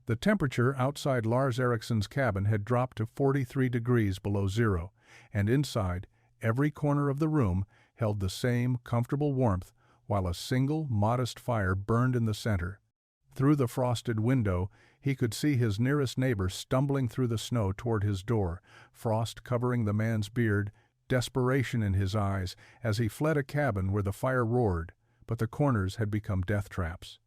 The temperature outside Lars Eriksson's cabin had dropped to 43 degrees below zero, and inside, every corner of the room held the same comfortable warmth while a single, modest fire burned in the center. Through the frosted window, he could see his nearest neighbor stumbling through the snow toward his door, frost covering the man's beard, desperation in his eyes as he fled a cabin where the fire roared, but the corners had become death traps.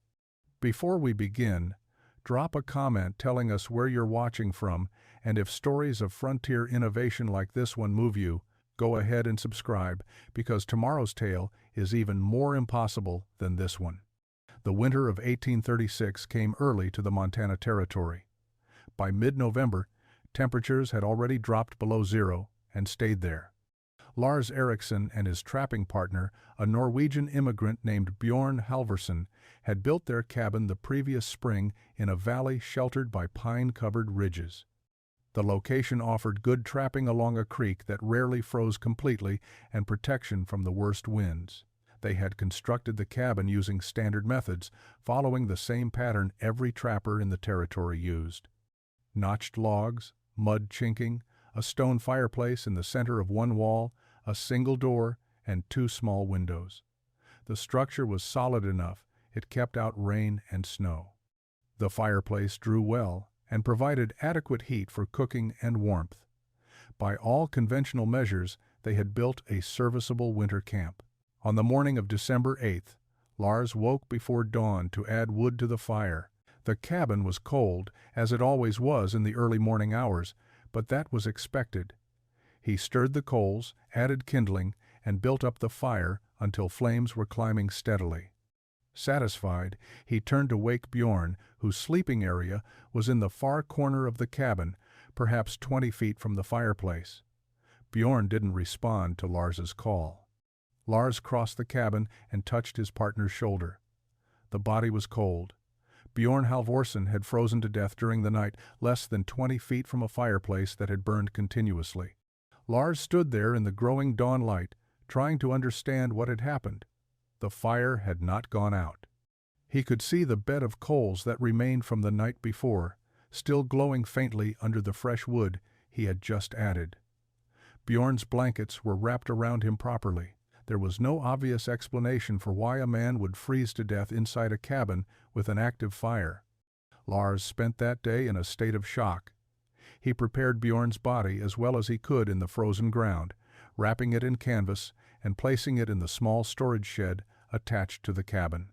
Before we begin, drop a comment telling us where you're watching from, and if stories of frontier innovation like this one move you, go ahead and subscribe, because tomorrow's tale is even more impossible than this one. The winter of 1836 came early to the Montana Territory. By mid-November, temperatures had already dropped below zero and stayed there. Lars Eriksson and his trapping partner, a Norwegian immigrant named Bjorn Halvorsen, had built their cabin the previous spring in a valley sheltered by pine-covered ridges. The location offered good trapping along a creek that rarely froze completely and protection from the worst winds. They had constructed the cabin using standard methods, following the same pattern every trapper in the territory used. Notched logs, mud chinking, a stone fireplace in the center of one wall, a single door, and 2 small windows. The structure was solid enough, it kept out rain and snow. The fireplace drew well and provided adequate heat for cooking and warmth. By all conventional measures, they had built a serviceable winter camp. On the morning of December 8th, Lars woke before dawn to add wood to the fire. The cabin was cold, as it always was in the early morning hours, but that was expected. He stirred the coals, added kindling, and built up the fire until flames were climbing steadily. Satisfied, he turned to wake Bjorn, whose sleeping area was in the far corner of the cabin, perhaps 20 feet from the fireplace. Bjorn didn't respond to Lars's call. Lars crossed the cabin and touched his partner's shoulder. The body was cold. Bjorn Halvorsen had frozen to death during the night, less than 20 feet from a fireplace that had burned continuously. Lars stood there in the growing dawn light, trying to understand what had happened. The fire had not gone out. He could see the bed of coals that remained from the night before, still glowing faintly under the fresh wood he had just added. Bjorn's blankets were wrapped around him properly. There was no obvious explanation for why a man would freeze to death inside a cabin with an active fire. Lars spent that day in a state of shock. He prepared Bjorn's body as well as he could in the frozen ground, wrapping it in canvas and placing it in the small storage shed attached to the cabin.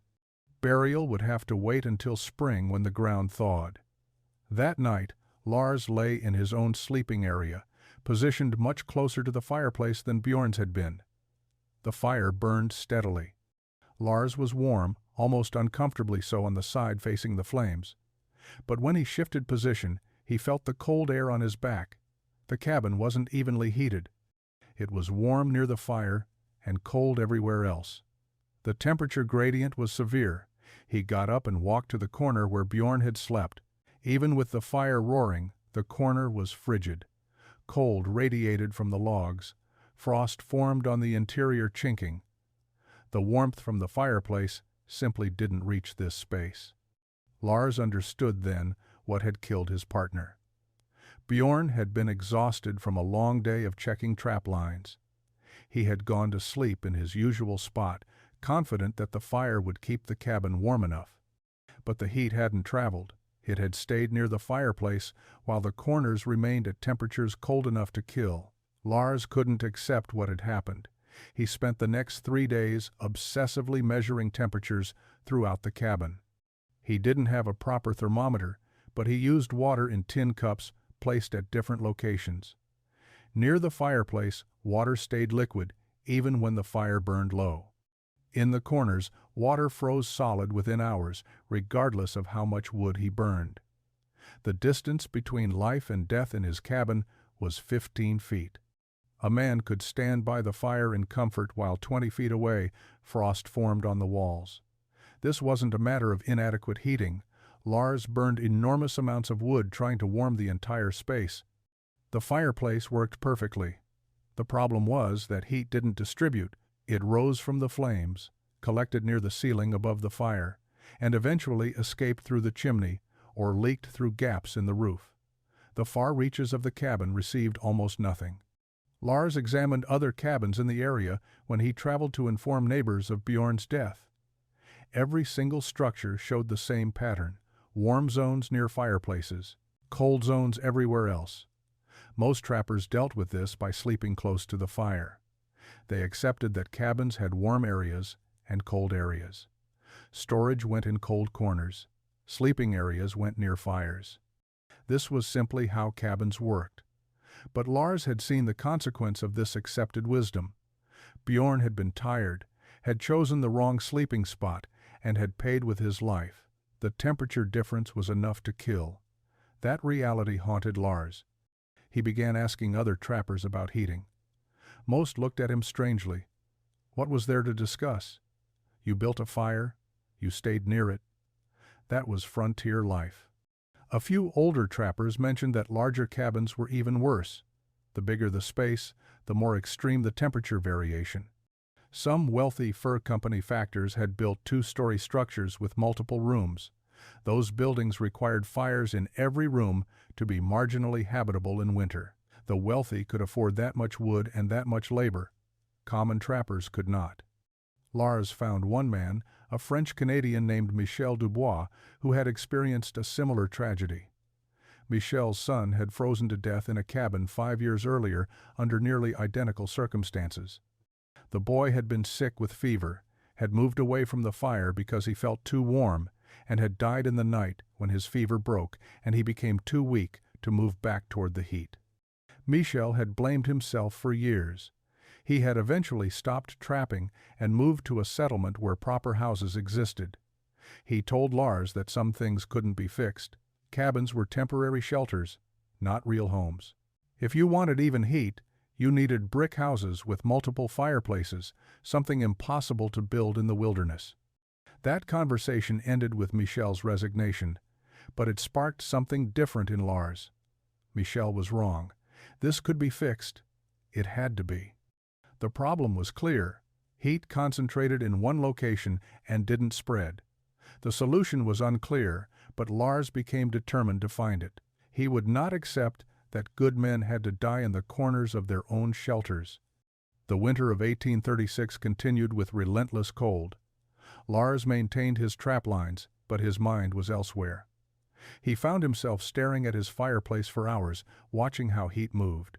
Burial would have to wait until spring when the ground thawed. That night, Lars lay in his own sleeping area, positioned much closer to the fireplace than Bjorn's had been. The fire burned steadily. Lars was warm, almost uncomfortably so on the side facing the flames. But when he shifted position, he felt the cold air on his back. The cabin wasn't evenly heated. It was warm near the fire and cold everywhere else. The temperature gradient was severe. He got up and walked to the corner where Bjorn had slept. Even with the fire roaring, the corner was frigid. Cold radiated from the logs. Frost formed on the interior chinking. The warmth from the fireplace simply didn't reach this space. Lars understood then what had killed his partner. Bjorn had been exhausted from a long day of checking trap lines. He had gone to sleep in his usual spot, confident that the fire would keep the cabin warm enough. But the heat hadn't traveled. It had stayed near the fireplace while the corners remained at temperatures cold enough to kill. Lars couldn't accept what had happened. He spent the next 3 days obsessively measuring temperatures throughout the cabin. He didn't have a proper thermometer, but he used water in tin cups placed at different locations. Near the fireplace, water stayed liquid, even when the fire burned low. In the corners, water froze solid within hours, regardless of how much wood he burned. The distance between life and death in his cabin was 15 feet. A man could stand by the fire in comfort while 20 feet away, frost formed on the walls. This wasn't a matter of inadequate heating. Lars burned enormous amounts of wood trying to warm the entire space. The fireplace worked perfectly. The problem was that heat didn't distribute. It rose from the flames, collected near the ceiling above the fire, and eventually escaped through the chimney, or leaked through gaps in the roof. The far reaches of the cabin received almost nothing. Lars examined other cabins in the area when he traveled to inform neighbors of Bjorn's death. Every single structure showed the same pattern: warm zones near fireplaces, cold zones everywhere else. Most trappers dealt with this by sleeping close to the fire. They accepted that cabins had warm areas and cold areas. Storage went in cold corners. Sleeping areas went near fires. This was simply how cabins worked. But Lars had seen the consequence of this accepted wisdom. Bjorn had been tired, had chosen the wrong sleeping spot, and had paid with his life. The temperature difference was enough to kill. That reality haunted Lars. He began asking other trappers about heating. Most looked at him strangely. What was there to discuss? You built a fire. You stayed near it. That was frontier life. A few older trappers mentioned that larger cabins were even worse. The bigger the space, the more extreme the temperature variation. Some wealthy fur company factors had built two-story structures with multiple rooms. Those buildings required fires in every room to be marginally habitable in winter. The wealthy could afford that much wood and that much labor. Common trappers could not. Lars found one man, a French-Canadian named Michel Dubois, who had experienced a similar tragedy. Michel's son had frozen to death in a cabin 5 years earlier under nearly identical circumstances. The boy had been sick with fever, had moved away from the fire because he felt too warm, and had died in the night when his fever broke and he became too weak to move back toward the heat. Michel had blamed himself for years. He had eventually stopped trapping and moved to a settlement where proper houses existed. He told Lars that some things couldn't be fixed. Cabins were temporary shelters, not real homes. If you wanted even heat, you needed brick houses with multiple fireplaces, something impossible to build in the wilderness. That conversation ended with Michel's resignation, but it sparked something different in Lars. Michel was wrong. This could be fixed. It had to be. The problem was clear. Heat concentrated in one location and didn't spread. The solution was unclear, but Lars became determined to find it. He would not accept that good men had to die in the corners of their own shelters. The winter of 1836 continued with relentless cold. Lars maintained his trap lines, but his mind was elsewhere. He found himself staring at his fireplace for hours, watching how heat moved.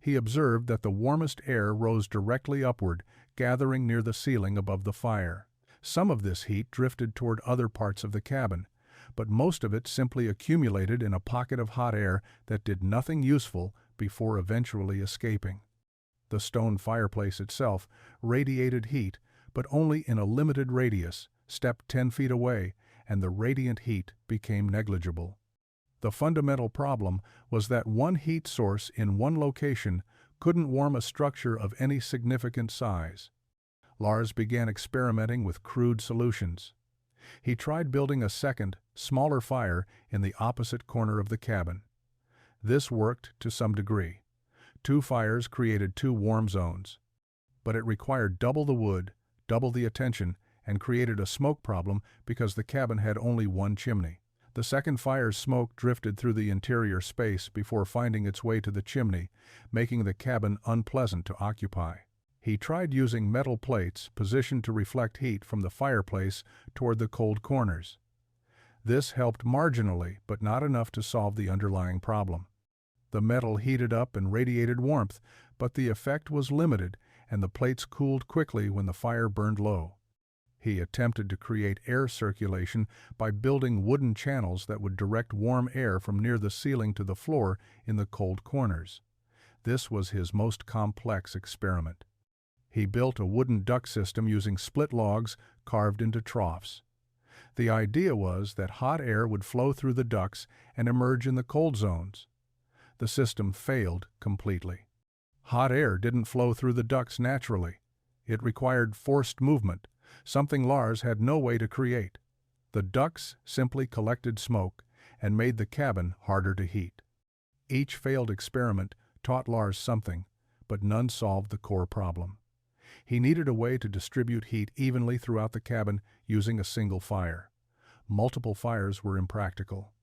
He observed that the warmest air rose directly upward, gathering near the ceiling above the fire. Some of this heat drifted toward other parts of the cabin, but most of it simply accumulated in a pocket of hot air that did nothing useful before eventually escaping. The stone fireplace itself radiated heat, but only in a limited radius. Step 10 feet away, and the radiant heat became negligible. The fundamental problem was that one heat source in one location couldn't warm a structure of any significant size. Lars began experimenting with crude solutions. He tried building a second, smaller fire in the opposite corner of the cabin. This worked to some degree. 2 fires created 2 warm zones. But it required double the wood, double the attention, and created a smoke problem because the cabin had only one chimney. The second fire's smoke drifted through the interior space before finding its way to the chimney, making the cabin unpleasant to occupy. He tried using metal plates positioned to reflect heat from the fireplace toward the cold corners. This helped marginally, but not enough to solve the underlying problem. The metal heated up and radiated warmth, but the effect was limited, and the plates cooled quickly when the fire burned low. He attempted to create air circulation by building wooden channels that would direct warm air from near the ceiling to the floor in the cold corners. This was his most complex experiment. He built a wooden duct system using split logs carved into troughs. The idea was that hot air would flow through the ducts and emerge in the cold zones. The system failed completely. Hot air didn't flow through the ducts naturally. It required forced movement, something Lars had no way to create. The ducts simply collected smoke and made the cabin harder to heat. Each failed experiment taught Lars something, but none solved the core problem. He needed a way to distribute heat evenly throughout the cabin using a single fire. Multiple fires were impractical.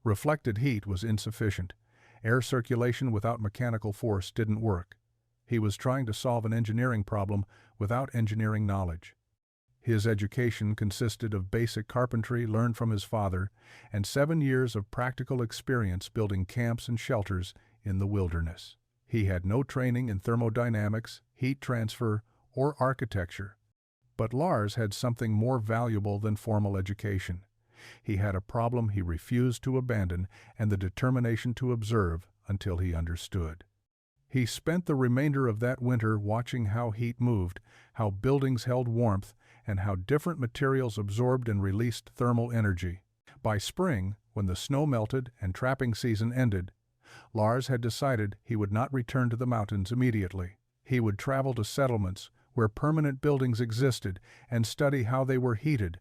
Reflected heat was insufficient. Air circulation without mechanical force didn't work. He was trying to solve an engineering problem without engineering knowledge. His education consisted of basic carpentry learned from his father and 7 years of practical experience building camps and shelters in the wilderness. He had no training in thermodynamics, heat transfer, or architecture. But Lars had something more valuable than formal education. He had a problem he refused to abandon and the determination to observe until he understood. He spent the remainder of that winter watching how heat moved, how buildings held warmth, and how different materials absorbed and released thermal energy. By spring, when the snow melted and trapping season ended, Lars had decided he would not return to the mountains immediately. He would travel to settlements where permanent buildings existed and study how they were heated.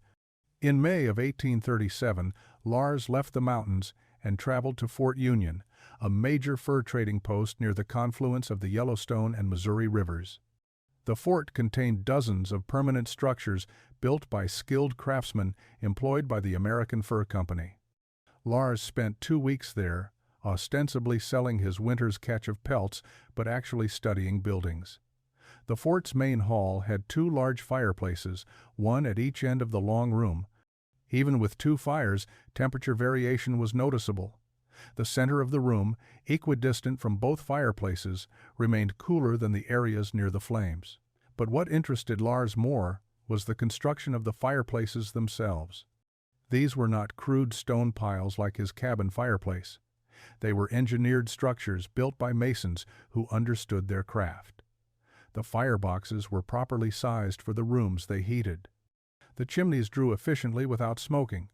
In May of 1837, Lars left the mountains and traveled to Fort Union, a major fur trading post near the confluence of the Yellowstone and Missouri rivers. The fort contained dozens of permanent structures built by skilled craftsmen employed by the American Fur Company. Lars spent 2 weeks there, ostensibly selling his winter's catch of pelts, but actually studying buildings. The fort's main hall had 2 large fireplaces, one at each end of the long room. Even with 2 fires, temperature variation was noticeable. The center of the room, equidistant from both fireplaces, remained cooler than the areas near the flames. But what interested Lars more was the construction of the fireplaces themselves. These were not crude stone piles like his cabin fireplace. They were engineered structures built by masons who understood their craft. The fireboxes were properly sized for the rooms they heated. The chimneys drew efficiently without smoking.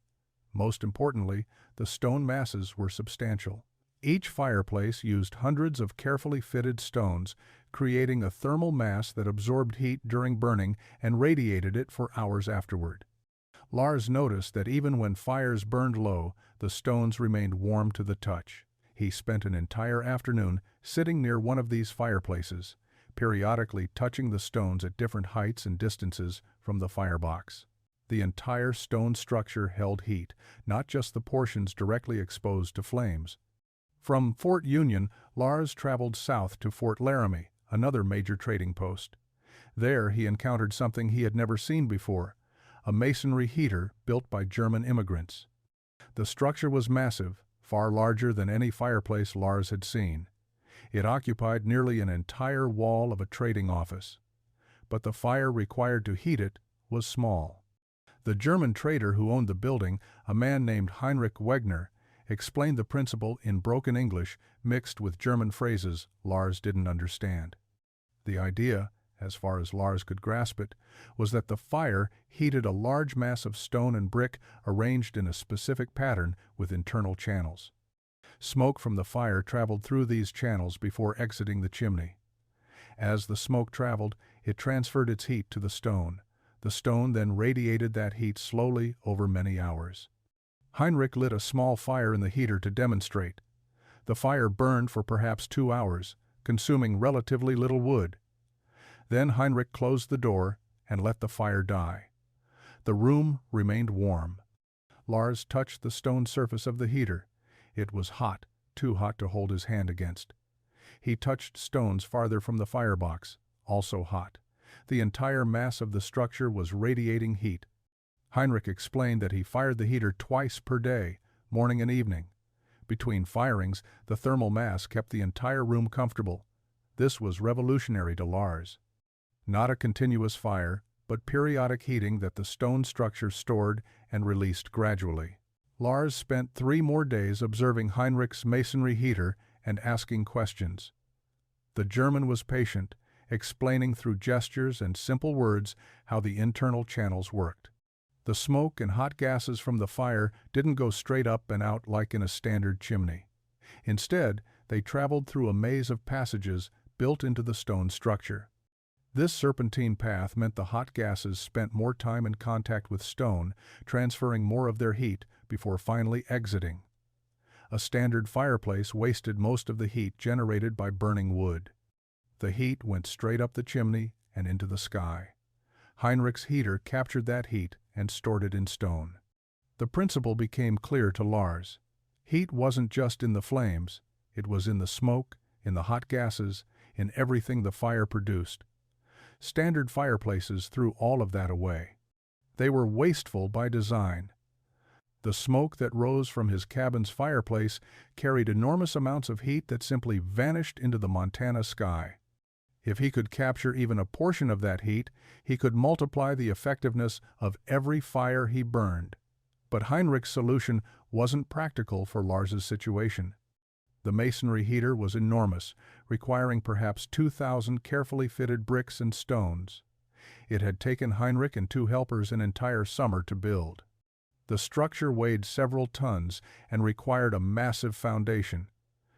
Most importantly, the stone masses were substantial. Each fireplace used hundreds of carefully fitted stones, creating a thermal mass that absorbed heat during burning and radiated it for hours afterward. Lars noticed that even when fires burned low, the stones remained warm to the touch. He spent an entire afternoon sitting near one of these fireplaces, periodically touching the stones at different heights and distances from the firebox. The entire stone structure held heat, not just the portions directly exposed to flames. From Fort Union, Lars traveled south to Fort Laramie, another major trading post. There he encountered something he had never seen before, a masonry heater built by German immigrants. The structure was massive, far larger than any fireplace Lars had seen. It occupied nearly an entire wall of a trading office. But the fire required to heat it was small. The German trader who owned the building, a man named Heinrich Wegner, explained the principle in broken English mixed with German phrases Lars didn't understand. The idea, as far as Lars could grasp it, was that the fire heated a large mass of stone and brick arranged in a specific pattern with internal channels. Smoke from the fire traveled through these channels before exiting the chimney. As the smoke traveled, it transferred its heat to the stone. The stone then radiated that heat slowly over many hours. Heinrich lit a small fire in the heater to demonstrate. The fire burned for perhaps 2 hours, consuming relatively little wood. Then Heinrich closed the door and let the fire die. The room remained warm. Lars touched the stone surface of the heater. It was hot, too hot to hold his hand against. He touched stones farther from the firebox, also hot. The entire mass of the structure was radiating heat. Heinrich explained that he fired the heater twice per day, morning and evening. Between firings, the thermal mass kept the entire room comfortable. This was revolutionary to Lars. Not a continuous fire, but periodic heating that the stone structure stored and released gradually. Lars spent 3 more days observing Heinrich's masonry heater and asking questions. The German was patient, explaining through gestures and simple words how the internal channels worked. The smoke and hot gases from the fire didn't go straight up and out like in a standard chimney. Instead, they traveled through a maze of passages built into the stone structure. This serpentine path meant the hot gases spent more time in contact with stone, transferring more of their heat before finally exiting. A standard fireplace wasted most of the heat generated by burning wood. The heat went straight up the chimney and into the sky. Heinrich's heater captured that heat and stored it in stone. The principle became clear to Lars. Heat wasn't just in the flames, it was in the smoke, in the hot gases, in everything the fire produced. Standard fireplaces threw all of that away. They were wasteful by design. The smoke that rose from his cabin's fireplace carried enormous amounts of heat that simply vanished into the Montana sky. If he could capture even a portion of that heat, he could multiply the effectiveness of every fire he burned. But Heinrich's solution wasn't practical for Lars's situation. The masonry heater was enormous, requiring perhaps 2,000 carefully fitted bricks and stones. It had taken Heinrich and 2 helpers an entire summer to build. The structure weighed several tons and required a massive foundation.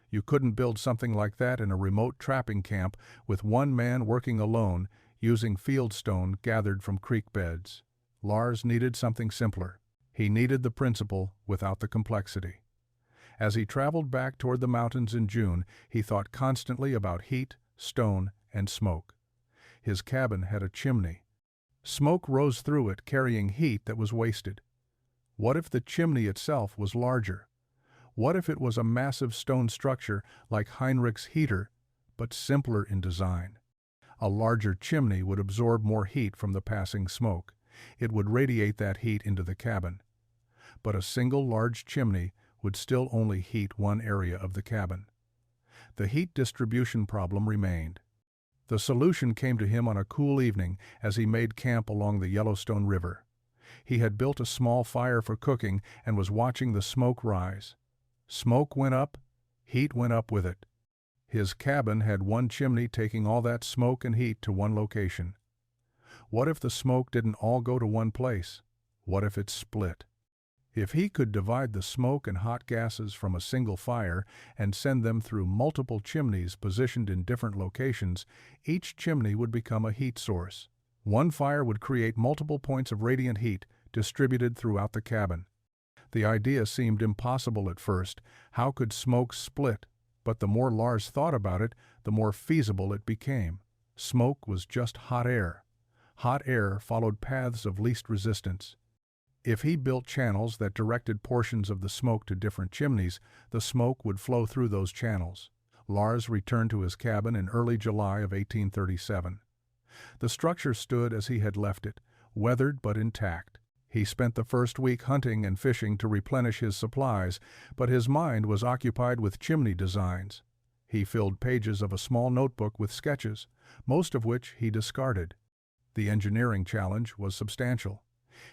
You couldn't build something like that in a remote trapping camp with one man working alone, using fieldstone gathered from creek beds. Lars needed something simpler. He needed the principle without the complexity. As he traveled back toward the mountains in June, he thought constantly about heat, stone, and smoke. His cabin had a chimney. Smoke rose through it, carrying heat that was wasted. What if the chimney itself was larger? What if it was a massive stone structure like Heinrich's heater, but simpler in design? A larger chimney would absorb more heat from the passing smoke. It would radiate that heat into the cabin. But a single large chimney would still only heat one area of the cabin. The heat distribution problem remained. The solution came to him on a cool evening as he made camp along the Yellowstone River. He had built a small fire for cooking and was watching the smoke rise. Smoke went up, heat went up with it. His cabin had one chimney taking all that smoke and heat to one location. What if the smoke didn't all go to one place? What if it split? If he could divide the smoke and hot gases from a single fire and send them through multiple chimneys positioned in different locations, each chimney would become a heat source. One fire would create multiple points of radiant heat distributed throughout the cabin. The idea seemed impossible at first. How could smoke split? But the more Lars thought about it, the more feasible it became. Smoke was just hot air. Hot air followed paths of least resistance. If he built channels that directed portions of the smoke to different chimneys, the smoke would flow through those channels. Lars returned to his cabin in early July of 1837. The structure stood as he had left it, weathered but intact. He spent the first week hunting and fishing to replenish his supplies, but his mind was occupied with chimney designs. He filled pages of a small notebook with sketches, most of which he discarded. The engineering challenge was substantial.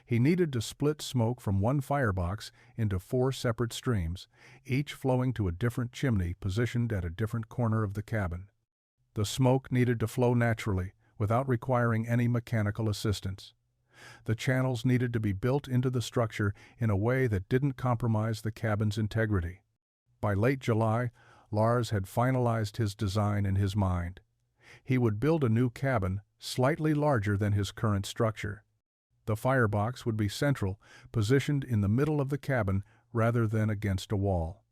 He needed to split smoke from one firebox into 4 separate streams, each flowing to a different chimney positioned at a different corner of the cabin. The smoke needed to flow naturally, without requiring any mechanical assistance. The channels needed to be built into the structure in a way that didn't compromise the cabin's integrity. By late July, Lars had finalized his design in his mind. He would build a new cabin slightly larger than his current structure. The firebox would be central, positioned in the middle of the cabin rather than against a wall.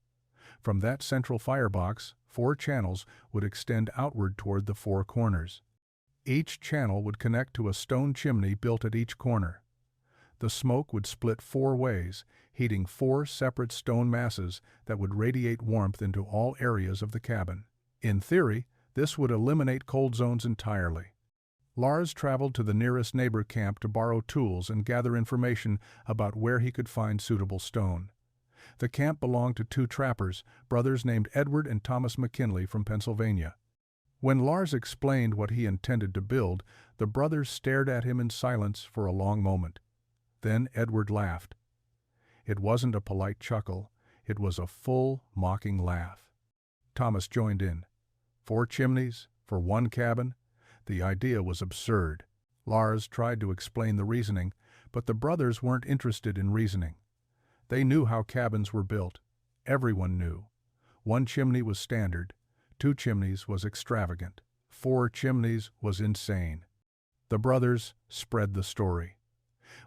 From that central firebox, 4 channels would extend outward toward the 4 corners. Each channel would connect to a stone chimney built at each corner. The smoke would split 4 ways, heating 4 separate stone masses that would radiate warmth into all areas of the cabin. In theory, this would eliminate cold zones entirely. Lars traveled to the nearest neighbor camp to borrow tools and gather information about where he could find suitable stone. The camp belonged to 2 trappers, brothers named Edward and Thomas McKinley from Pennsylvania. When Lars explained what he intended to build, the brothers stared at him in silence for a long moment. Then Edward laughed. It wasn't a polite chuckle, it was a full, mocking laugh. Thomas joined in. 4 chimneys for 1 cabin? The idea was absurd. Lars tried to explain the reasoning, but the brothers weren't interested in reasoning. They knew how cabins were built. Everyone knew. 1 chimney was standard. 2 chimneys was extravagant. 4 chimneys was insane. The brothers spread the story.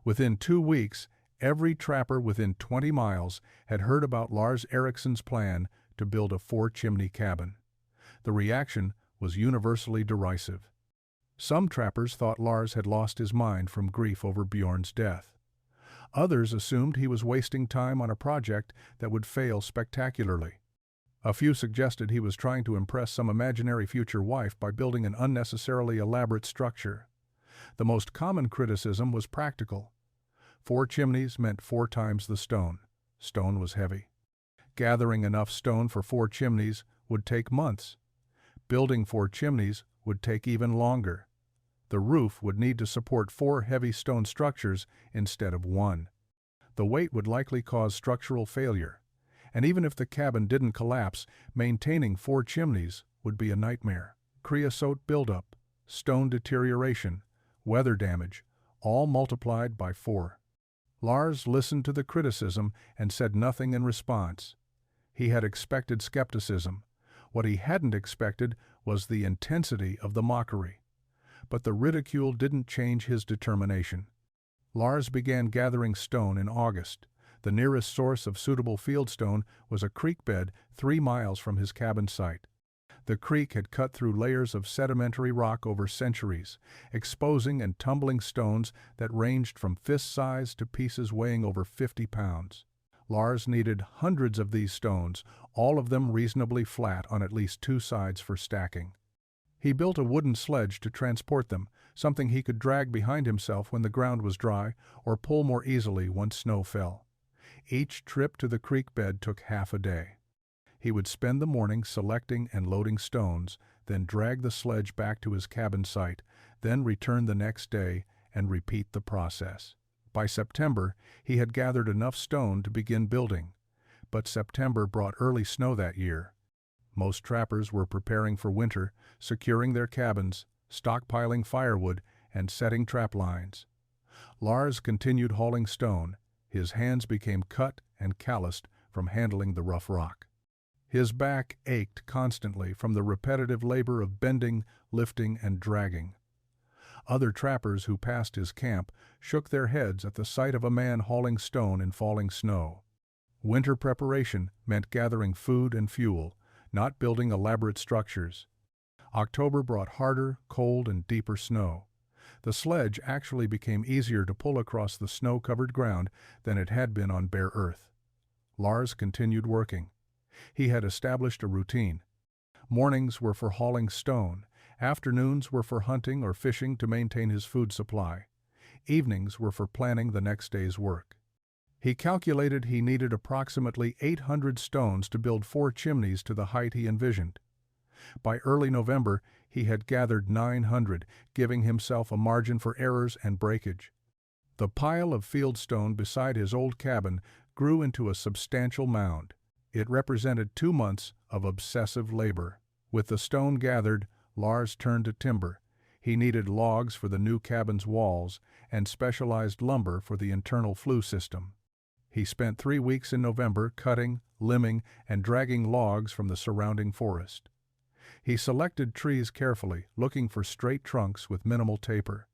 Within 2 weeks, every trapper within 20 miles had heard about Lars Ericsson's plan to build a 4-chimney cabin. The reaction was universally derisive. Some trappers thought Lars had lost his mind from grief over Bjorn's death. Others assumed he was wasting time on a project that would fail spectacularly. A few suggested he was trying to impress some imaginary future wife by building an unnecessarily elaborate structure. The most common criticism was practical. 4 chimneys meant 4 times the stone. Stone was heavy. Gathering enough stone for 4 chimneys would take months. Building 4 chimneys would take even longer. The roof would need to support 4 heavy stone structures instead of 1. The weight would likely cause structural failure, and even if the cabin didn't collapse, maintaining 4 chimneys would be a nightmare. Creosote buildup, stone deterioration, weather damage, all multiplied by 4. Lars listened to the criticism and said nothing in response. He had expected skepticism. What he hadn't expected was the intensity of the mockery. But the ridicule didn't change his determination. Lars began gathering stone in August. The nearest source of suitable fieldstone was a creek bed 3 miles from his cabin site. The creek had cut through layers of sedimentary rock over centuries, exposing and tumbling stones that ranged from fist size to pieces weighing over 50 pounds. Lars needed hundreds of these stones, all of them reasonably flat on at least 2 sides for stacking. He built a wooden sledge to transport them, something he could drag behind himself when the ground was dry or pull more easily once snow fell. Each trip to the creek bed took half a day. He would spend the morning selecting and loading stones, then drag the sledge back to his cabin site, then return the next day and repeat the process. By September, he had gathered enough stone to begin building, but September brought early snow that year. Most trappers were preparing for winter, securing their cabins, stockpiling firewood, and setting trap lines. Lars continued hauling stone. His hands became cut and calloused from handling the rough rock. His back ached constantly from the repetitive labor of bending, lifting, and dragging. Other trappers who passed his camp shook their heads at the sight of a man hauling stone in falling snow. Winter preparation meant gathering food and fuel, not building elaborate structures. October brought harder, cold, and deeper snow. The sledge actually became easier to pull across the snow-covered ground than it had been on bare earth. Lars continued working. He had established a routine. Mornings were for hauling stone. Afternoons were for hunting or fishing to maintain his food supply. Evenings were for planning the next day's work. He calculated he needed approximately 800 stones to build 4 chimneys to the height he envisioned. By early November, he had gathered 900, giving himself a margin for errors and breakage. The pile of fieldstone beside his old cabin grew into a substantial mound. It represented 2 months of obsessive labor. With the stone gathered, Lars turned to timber. He needed logs for the new cabin's walls and specialized lumber for the internal flue system. He spent 3 weeks in November cutting, limbing, and dragging logs from the surrounding forest. He selected trees carefully, looking for straight trunks with minimal taper.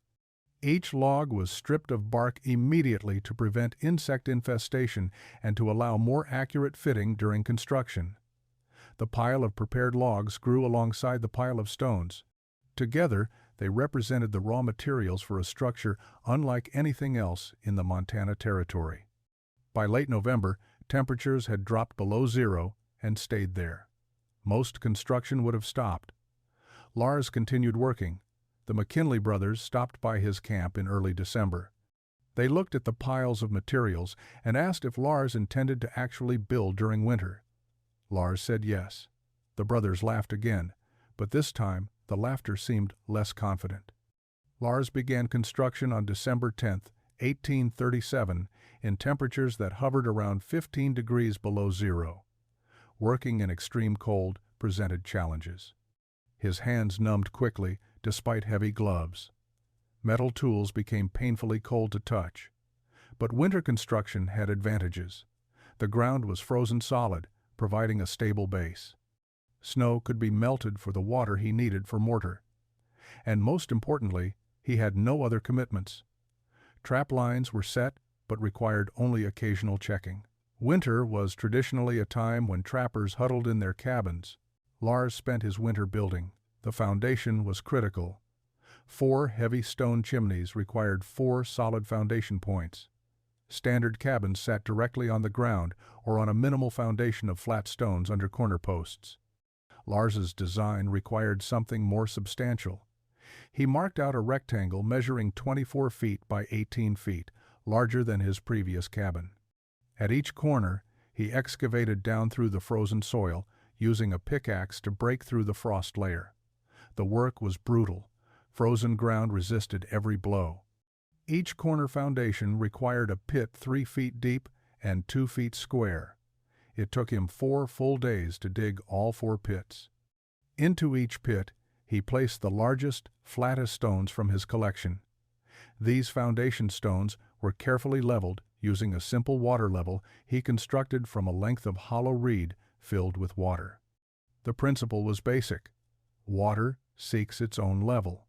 Each log was stripped of bark immediately to prevent insect infestation and to allow more accurate fitting during construction. The pile of prepared logs grew alongside the pile of stones. Together, they represented the raw materials for a structure unlike anything else in the Montana Territory. By late November, temperatures had dropped below zero and stayed there. Most construction would have stopped. Lars continued working. The McKinley brothers stopped by his camp in early December. They looked at the piles of materials and asked if Lars intended to actually build during winter. Lars said yes. The brothers laughed again, but this time the laughter seemed less confident. Lars began construction on December 10, 1837, in temperatures that hovered around 15 degrees below zero. Working in extreme cold presented challenges. His hands numbed quickly despite heavy gloves. Metal tools became painfully cold to touch. But winter construction had advantages. The ground was frozen solid, providing a stable base. Snow could be melted for the water he needed for mortar. And most importantly, he had no other commitments. Trap lines were set, but required only occasional checking. Winter was traditionally a time when trappers huddled in their cabins. Lars spent his winter building. The foundation was critical. 4 heavy stone chimneys required 4 solid foundation points. Standard cabins sat directly on the ground or on a minimal foundation of flat stones under corner posts. Lars's design required something more substantial. He marked out a rectangle measuring 24 feet by 18 feet, larger than his previous cabin. At each corner, he excavated down through the frozen soil, using a pickaxe to break through the frost layer. The work was brutal. Frozen ground resisted every blow. Each corner foundation required a pit 3 feet deep and 2 feet square. It took him 4 full days to dig all 4 pits. Into each pit, he placed the largest, flattest stones from his collection. These foundation stones were carefully leveled using a simple water level he constructed from a length of hollow reed filled with water. The principle was basic. Water seeks its own level.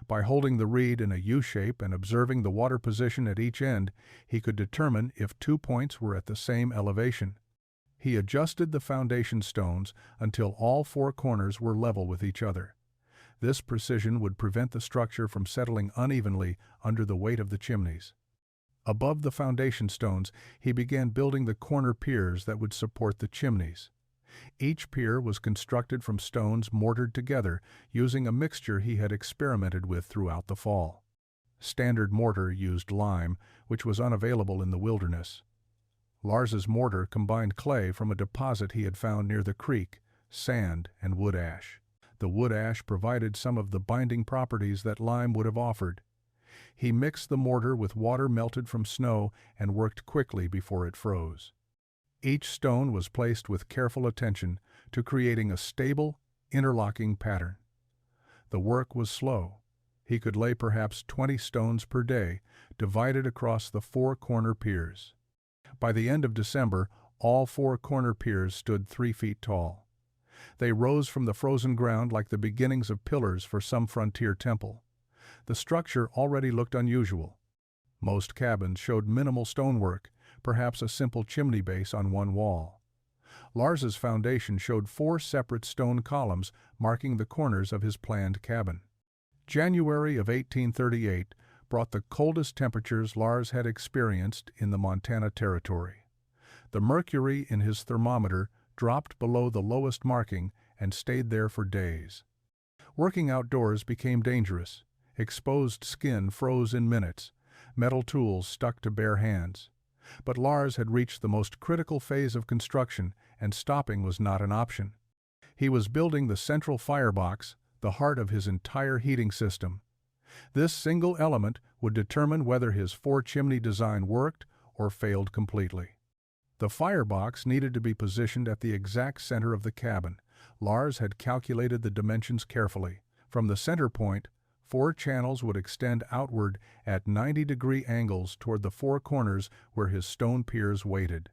By holding the reed in a U-shape and observing the water position at each end, he could determine if 2 points were at the same elevation. He adjusted the foundation stones until all 4 corners were level with each other. This precision would prevent the structure from settling unevenly under the weight of the chimneys. Above the foundation stones, he began building the corner piers that would support the chimneys. Each pier was constructed from stones mortared together using a mixture he had experimented with throughout the fall. Standard mortar used lime, which was unavailable in the wilderness. Lars's mortar combined clay from a deposit he had found near the creek, sand, and wood ash. The wood ash provided some of the binding properties that lime would have offered. He mixed the mortar with water melted from snow and worked quickly before it froze. Each stone was placed with careful attention to creating a stable, interlocking pattern. The work was slow. He could lay perhaps 20 stones per day, divided across the 4 corner piers. By the end of December, all 4 corner piers stood 3 feet tall. They rose from the frozen ground like the beginnings of pillars for some frontier temple. The structure already looked unusual. Most cabins showed minimal stonework, perhaps a simple chimney base on one wall. Lars's foundation showed 4 separate stone columns marking the corners of his planned cabin. January of 1838 brought the coldest temperatures Lars had experienced in the Montana Territory. The mercury in his thermometer dropped below the lowest marking and stayed there for days. Working outdoors became dangerous. Exposed skin froze in minutes. Metal tools stuck to bare hands. But Lars had reached the most critical phase of construction, and stopping was not an option. He was building the central firebox, the heart of his entire heating system. This single element would determine whether his 4-chimney design worked or failed completely. The firebox needed to be positioned at the exact center of the cabin. Lars had calculated the dimensions carefully. From the center point, 4 channels would extend outward at 90-degree angles toward the 4 corners where his stone piers waited.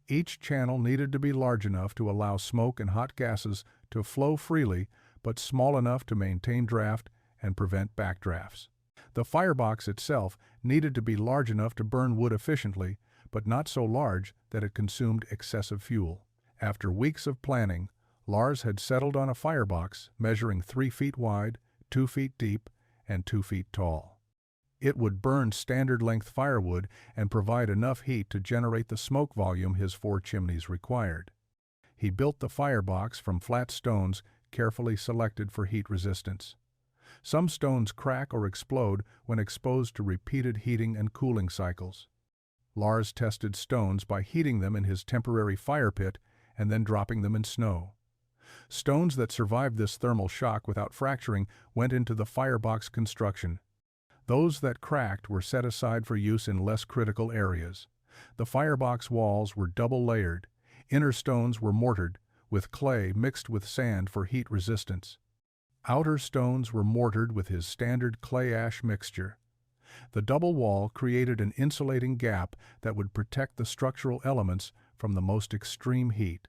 Each channel needed to be large enough to allow smoke and hot gases to flow freely, but small enough to maintain draft and prevent backdrafts. The firebox itself needed to be large enough to burn wood efficiently, but not so large that it consumed excessive fuel. After weeks of planning, Lars had settled on a firebox measuring 3 feet wide, 2 feet deep, and 2 feet tall. It would burn standard-length firewood and provide enough heat to generate the smoke volume his 4 chimneys required. He built the firebox from flat stones carefully selected for heat resistance. Some stones crack or explode when exposed to repeated heating and cooling cycles. Lars tested stones by heating them in his temporary fire pit and then dropping them in snow. Stones that survived this thermal shock without fracturing went into the firebox construction. Those that cracked were set aside for use in less critical areas. The firebox walls were double-layered. Inner stones were mortared, with clay mixed with sand for heat resistance. Outer stones were mortared with his standard clay-ash mixture. The double wall created an insulating gap that would protect the structural elements from the most extreme heat.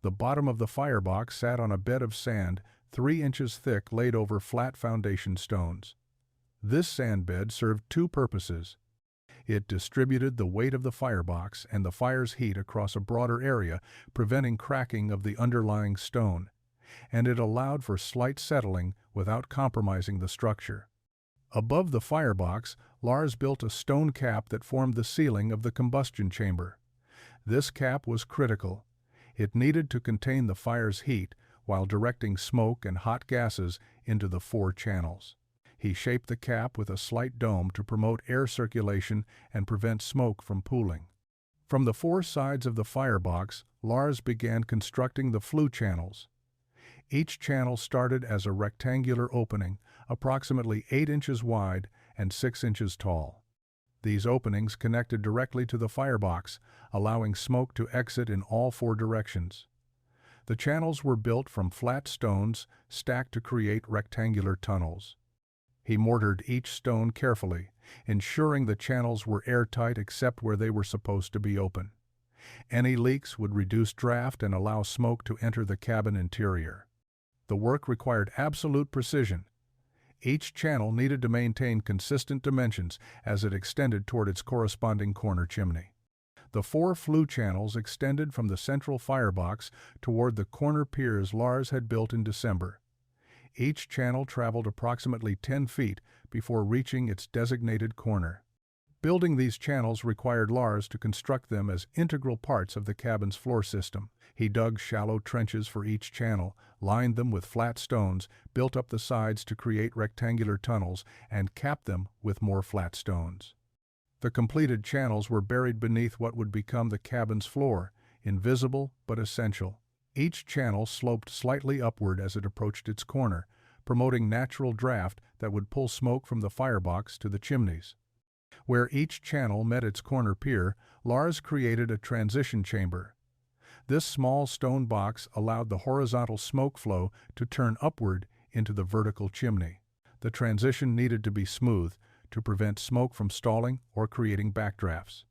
The bottom of the firebox sat on a bed of sand 3 inches thick laid over flat foundation stones. This sand bed served 2 purposes. It distributed the weight of the firebox and the fire's heat across a broader area, preventing cracking of the underlying stone, and it allowed for slight settling without compromising the structure. Above the firebox, Lars built a stone cap that formed the ceiling of the combustion chamber. This cap was critical. It needed to contain the fire's heat while directing smoke and hot gases into the 4 channels. He shaped the cap with a slight dome to promote air circulation and prevent smoke from pooling. From the 4 sides of the firebox, Lars began constructing the flue channels. Each channel started as a rectangular opening, approximately 8 inches wide and 6 inches tall. These openings connected directly to the firebox, allowing smoke to exit in all 4 directions. The channels were built from flat stones stacked to create rectangular tunnels. He mortared each stone carefully, ensuring the channels were airtight except where they were supposed to be open. Any leaks would reduce draft and allow smoke to enter the cabin interior. The work required absolute precision. Each channel needed to maintain consistent dimensions as it extended toward its corresponding corner chimney. The 4 flue channels extended from the central firebox toward the corner piers Lars had built in December. Each channel traveled approximately 10 feet before reaching its designated corner. Building these channels required Lars to construct them as integral parts of the cabin's floor system. He dug shallow trenches for each channel, lined them with flat stones, built up the sides to create rectangular tunnels, and capped them with more flat stones. The completed channels were buried beneath what would become the cabin's floor, invisible but essential. Each channel sloped slightly upward as it approached its corner, promoting natural draft that would pull smoke from the firebox to the chimneys. Where each channel met its corner pier, Lars created a transition chamber. This small stone box allowed the horizontal smoke flow to turn upward into the vertical chimney. The transition needed to be smooth to prevent smoke from stalling or creating backdrafts.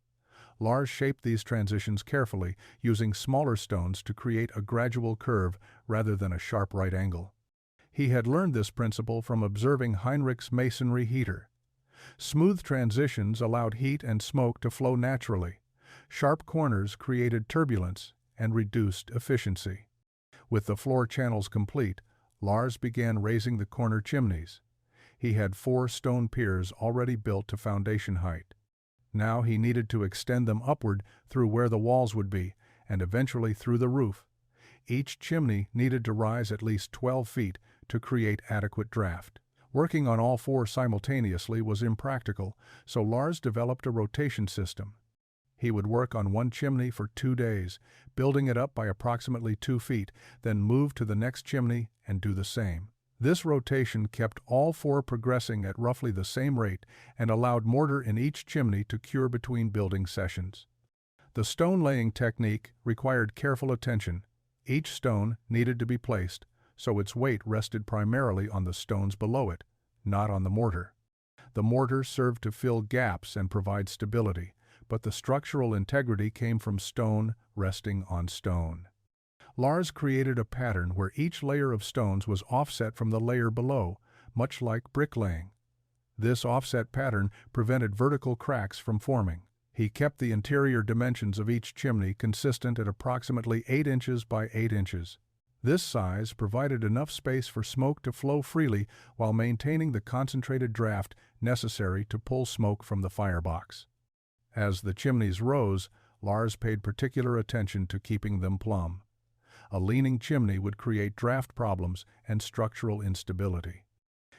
Lars shaped these transitions carefully, using smaller stones to create a gradual curve rather than a sharp right angle. He had learned this principle from observing Heinrich's masonry heater. Smooth transitions allowed heat and smoke to flow naturally. Sharp corners created turbulence and reduced efficiency. With the floor channels complete, Lars began raising the corner chimneys. He had 4 stone piers already built to foundation height. Now he needed to extend them upward through where the walls would be, and eventually through the roof. Each chimney needed to rise at least 12 feet to create adequate draft. Working on all 4 simultaneously was impractical, so Lars developed a rotation system. He would work on one chimney for 2 days, building it up by approximately 2 feet, then move to the next chimney and do the same. This rotation kept all 4 progressing at roughly the same rate and allowed mortar in each chimney to cure between building sessions. The stone-laying technique required careful attention. Each stone needed to be placed, so its weight rested primarily on the stones below it, not on the mortar. The mortar served to fill gaps and provide stability, but the structural integrity came from stone resting on stone. Lars created a pattern where each layer of stones was offset from the layer below, much like bricklaying. This offset pattern prevented vertical cracks from forming. He kept the interior dimensions of each chimney consistent at approximately 8 inches by 8 inches. This size provided enough space for smoke to flow freely while maintaining the concentrated draft necessary to pull smoke from the firebox. As the chimneys rose, Lars paid particular attention to keeping them plumb. A leaning chimney would create draft problems and structural instability.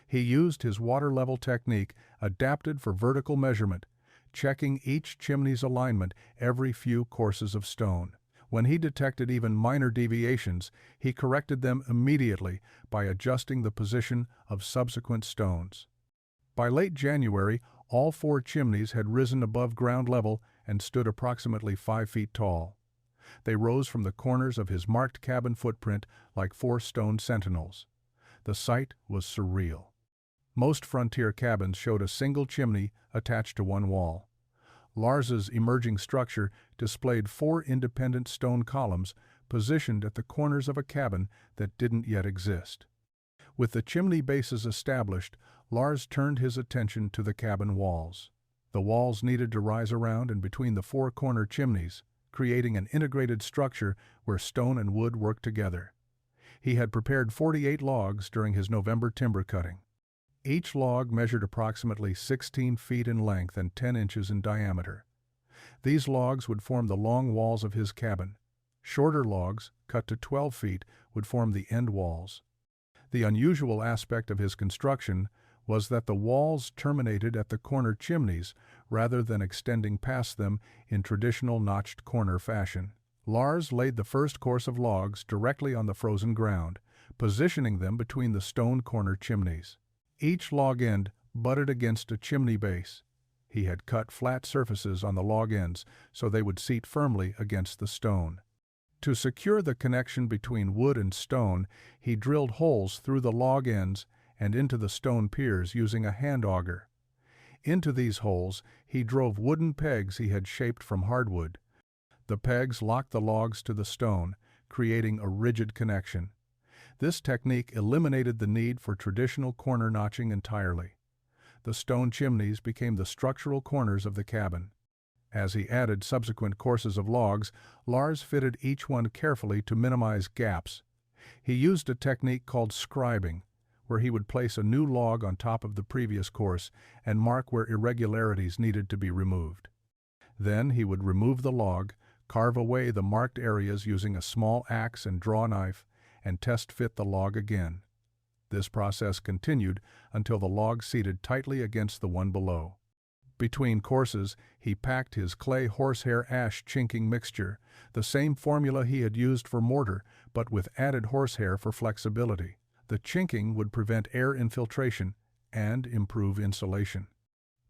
He used his water level technique adapted for vertical measurement, checking each chimney's alignment every few courses of stone. When he detected even minor deviations, he corrected them immediately by adjusting the position of subsequent stones. By late January, all 4 chimneys had risen above ground level and stood approximately 5 feet tall. They rose from the corners of his marked cabin footprint like 4 stone sentinels. The sight was surreal. Most frontier cabins showed a single chimney attached to one wall. Lars's emerging structure displayed 4 independent stone columns positioned at the corners of a cabin that didn't yet exist. With the chimney bases established, Lars turned his attention to the cabin walls. The walls needed to rise around and between the 4 corner chimneys, creating an integrated structure where stone and wood worked together. He had prepared 48 logs during his November timber cutting. Each log measured approximately 16 feet in length and 10 inches in diameter. These logs would form the long walls of his cabin. Shorter logs, cut to 12 feet, would form the end walls. The unusual aspect of his construction was that the walls terminated at the corner chimneys rather than extending past them in traditional notched corner fashion. Lars laid the first course of logs directly on the frozen ground, positioning them between the stone corner chimneys. Each log end butted against a chimney base. He had cut flat surfaces on the log ends so they would seat firmly against the stone. To secure the connection between wood and stone, he drilled holes through the log ends and into the stone piers using a hand auger. Into these holes, he drove wooden pegs he had shaped from hardwood. The pegs locked the logs to the stone, creating a rigid connection. This technique eliminated the need for traditional corner notching entirely. The stone chimneys became the structural corners of the cabin. As he added subsequent courses of logs, Lars fitted each one carefully to minimize gaps. He used a technique called scribing, where he would place a new log on top of the previous course and mark where irregularities needed to be removed. Then he would remove the log, carve away the marked areas using a small axe and draw knife, and test fit the log again. This process continued until the log seated tightly against the one below. Between courses, he packed his clay horsehair ash chinking mixture, the same formula he had used for mortar, but with added horsehair for flexibility. The chinking would prevent air infiltration and improve insulation.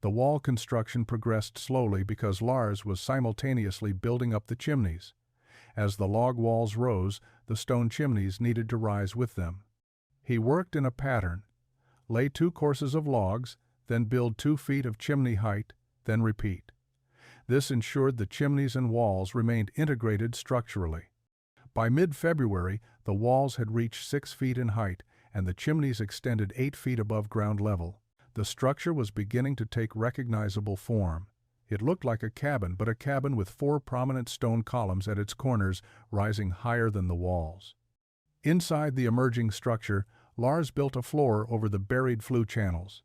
The wall construction progressed slowly because Lars was simultaneously building up the chimneys. As the log walls rose, the stone chimneys needed to rise with them. He worked in a pattern: lay 2 courses of logs, then build 2 feet of chimney height, then repeat. This ensured the chimneys and walls remained integrated structurally. By mid-February, the walls had reached 6 feet in height, and the chimneys extended 8 feet above ground level. The structure was beginning to take recognizable form. It looked like a cabin, but a cabin with 4 prominent stone columns at its corners rising higher than the walls. Inside the emerging structure, Lars built a floor over the buried flue channels.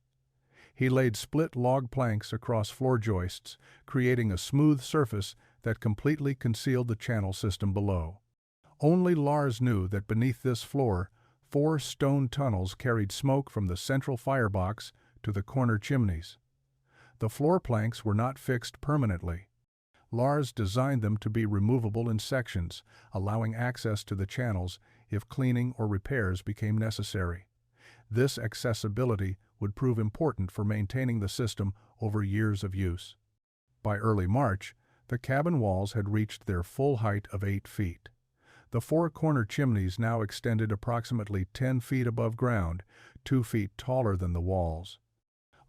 He laid split log planks across floor joists, creating a smooth surface that completely concealed the channel system below. Only Lars knew that beneath this floor, 4 stone tunnels carried smoke from the central firebox to the corner chimneys. The floor planks were not fixed permanently. Lars designed them to be removable in sections, allowing access to the channels if cleaning or repairs became necessary. This accessibility would prove important for maintaining the system over years of use. By early March, the cabin walls had reached their full height of 8 feet. The 4 corner chimneys now extended approximately 10 feet above ground, 2 feet taller than the walls.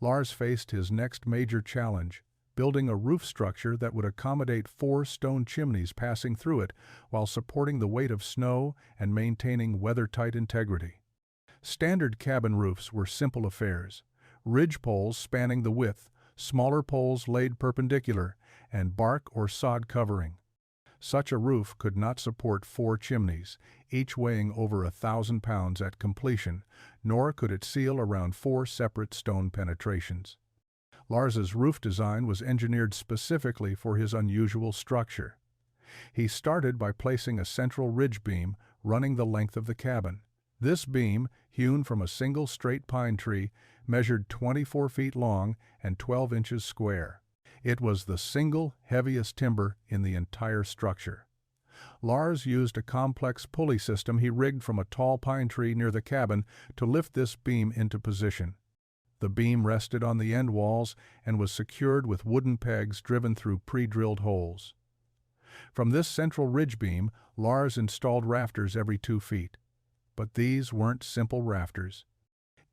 Lars faced his next major challenge: building a roof structure that would accommodate 4 stone chimneys passing through it while supporting the weight of snow and maintaining weather-tight integrity. Standard cabin roofs were simple affairs: ridge poles spanning the width, smaller poles laid perpendicular, and bark or sod covering. Such a roof could not support 4 chimneys, each weighing over 1,000 pounds at completion, nor could it seal around 4 separate stone penetrations. Lars's roof design was engineered specifically for his unusual structure. He started by placing a central ridge beam running the length of the cabin. This beam, hewn from a single straight pine tree, measured 24 feet long and 12 inches square. It was the single heaviest timber in the entire structure. Lars used a complex pulley system he rigged from a tall pine tree near the cabin to lift this beam into position. The beam rested on the end walls and was secured with wooden pegs driven through pre-drilled holes. From this central ridge beam, Lars installed rafters every 2 feet. But these weren't simple rafters.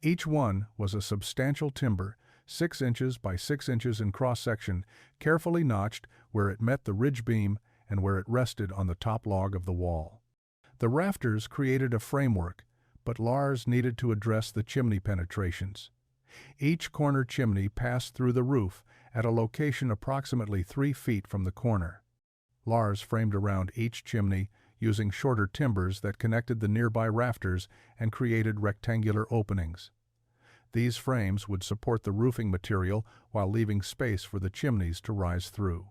Each one was a substantial timber, 6 inches by 6 inches in cross-section, carefully notched where it met the ridge beam and where it rested on the top log of the wall. The rafters created a framework, but Lars needed to address the chimney penetrations. Each corner chimney passed through the roof at a location approximately 3 feet from the corner. Lars framed around each chimney using shorter timbers that connected the nearby rafters and created rectangular openings. These frames would support the roofing material while leaving space for the chimneys to rise through.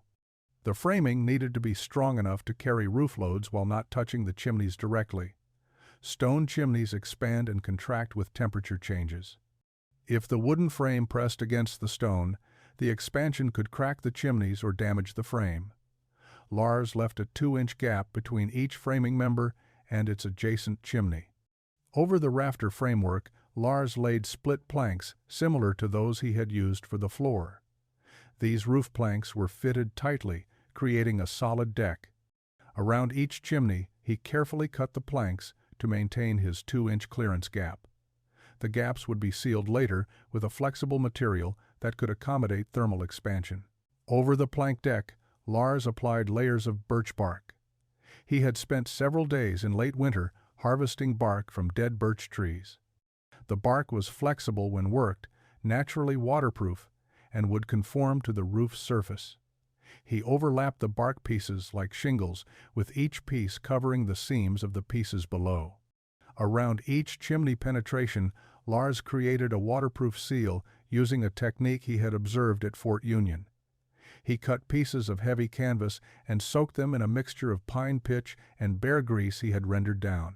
The framing needed to be strong enough to carry roof loads while not touching the chimneys directly. Stone chimneys expand and contract with temperature changes. If the wooden frame pressed against the stone, the expansion could crack the chimneys or damage the frame. Lars left a 2-inch gap between each framing member and its adjacent chimney. Over the rafter framework, Lars laid split planks similar to those he had used for the floor. These roof planks were fitted tightly, creating a solid deck. Around each chimney, he carefully cut the planks to maintain his 2-inch clearance gap. The gaps would be sealed later with a flexible material that could accommodate thermal expansion. Over the plank deck, Lars applied layers of birch bark. He had spent several days in late winter harvesting bark from dead birch trees. The bark was flexible when worked, naturally waterproof, and would conform to the roof's surface. He overlapped the bark pieces like shingles, with each piece covering the seams of the pieces below. Around each chimney penetration, Lars created a waterproof seal using a technique he had observed at Fort Union. He cut pieces of heavy canvas and soaked them in a mixture of pine pitch and bear grease he had rendered down.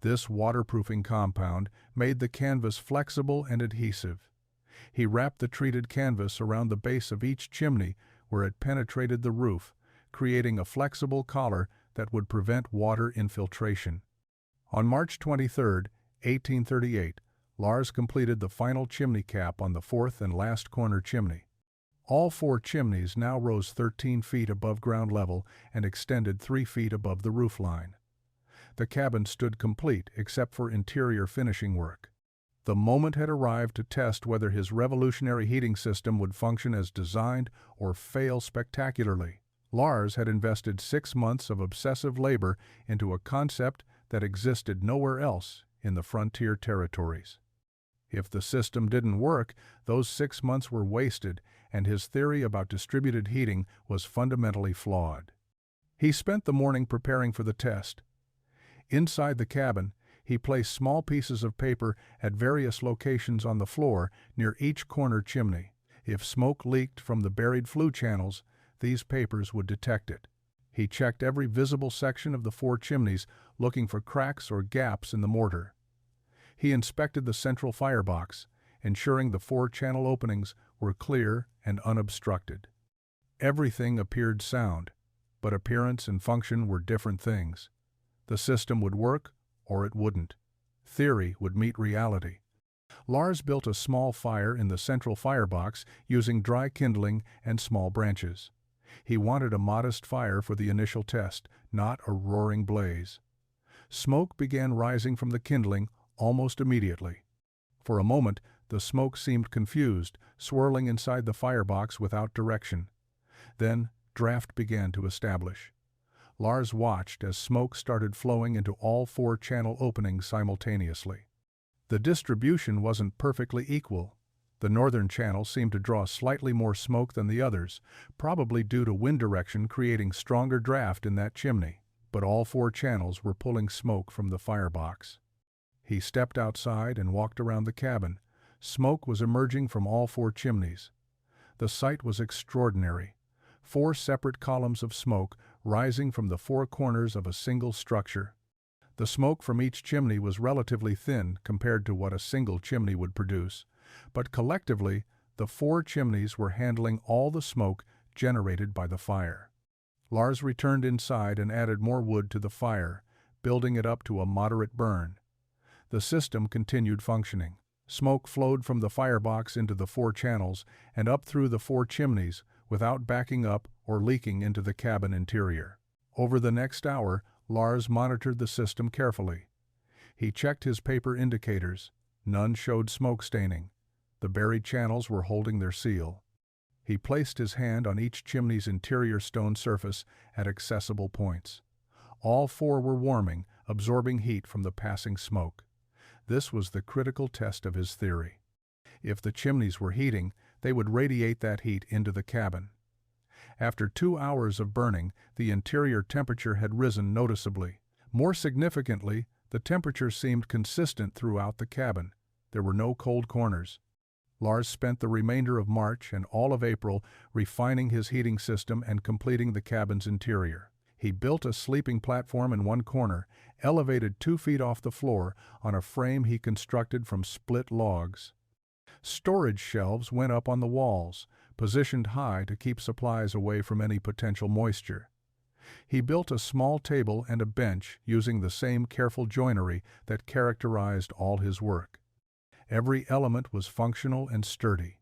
This waterproofing compound made the canvas flexible and adhesive. He wrapped the treated canvas around the base of each chimney where it penetrated the roof, creating a flexible collar that would prevent water infiltration. On March 23, 1838, Lars completed the final chimney cap on the fourth and last corner chimney. All 4 chimneys now rose 13 feet above ground level and extended 3 feet above the roof line. The cabin stood complete except for interior finishing work. The moment had arrived to test whether his revolutionary heating system would function as designed or fail spectacularly. Lars had invested 6 months of obsessive labor into a concept that existed nowhere else in the frontier territories. If the system didn't work, those 6 months were wasted, and his theory about distributed heating was fundamentally flawed. He spent the morning preparing for the test. Inside the cabin, he placed small pieces of paper at various locations on the floor near each corner chimney. If smoke leaked from the buried flue channels, these papers would detect it. He checked every visible section of the 4 chimneys, looking for cracks or gaps in the mortar. He inspected the central firebox, ensuring the 4 channel openings were clear and unobstructed. Everything appeared sound, but appearance and function were different things. The system would work, or it wouldn't. Theory would meet reality. Lars built a small fire in the central firebox using dry kindling and small branches. He wanted a modest fire for the initial test, not a roaring blaze. Smoke began rising from the kindling almost immediately. For a moment, the smoke seemed confused, swirling inside the firebox without direction. Then, draft began to establish. Lars watched as smoke started flowing into all 4 channel openings simultaneously. The distribution wasn't perfectly equal. The northern channel seemed to draw slightly more smoke than the others, probably due to wind direction creating stronger draft in that chimney. But all 4 channels were pulling smoke from the firebox. He stepped outside and walked around the cabin. Smoke was emerging from all 4 chimneys. The sight was extraordinary. 4 separate columns of smoke rising from the 4 corners of a single structure. The smoke from each chimney was relatively thin compared to what a single chimney would produce, but collectively, the 4 chimneys were handling all the smoke generated by the fire. Lars returned inside and added more wood to the fire, building it up to a moderate burn. The system continued functioning. Smoke flowed from the firebox into the 4 channels and up through the 4 chimneys without backing up or leaking into the cabin interior. Over the next hour, Lars monitored the system carefully. He checked his paper indicators. None showed smoke staining. The buried channels were holding their seal. He placed his hand on each chimney's interior stone surface at accessible points. All 4 were warming, absorbing heat from the passing smoke. This was the critical test of his theory. If the chimneys were heating, they would radiate that heat into the cabin. After 2 hours of burning, the interior temperature had risen noticeably. More significantly, the temperature seemed consistent throughout the cabin. There were no cold corners. Lars spent the remainder of March and all of April refining his heating system and completing the cabin's interior. He built a sleeping platform in one corner, elevated 2 feet off the floor on a frame he constructed from split logs. Storage shelves went up on the walls, positioned high to keep supplies away from any potential moisture. He built a small table and a bench using the same careful joinery that characterized all his work. Every element was functional and sturdy.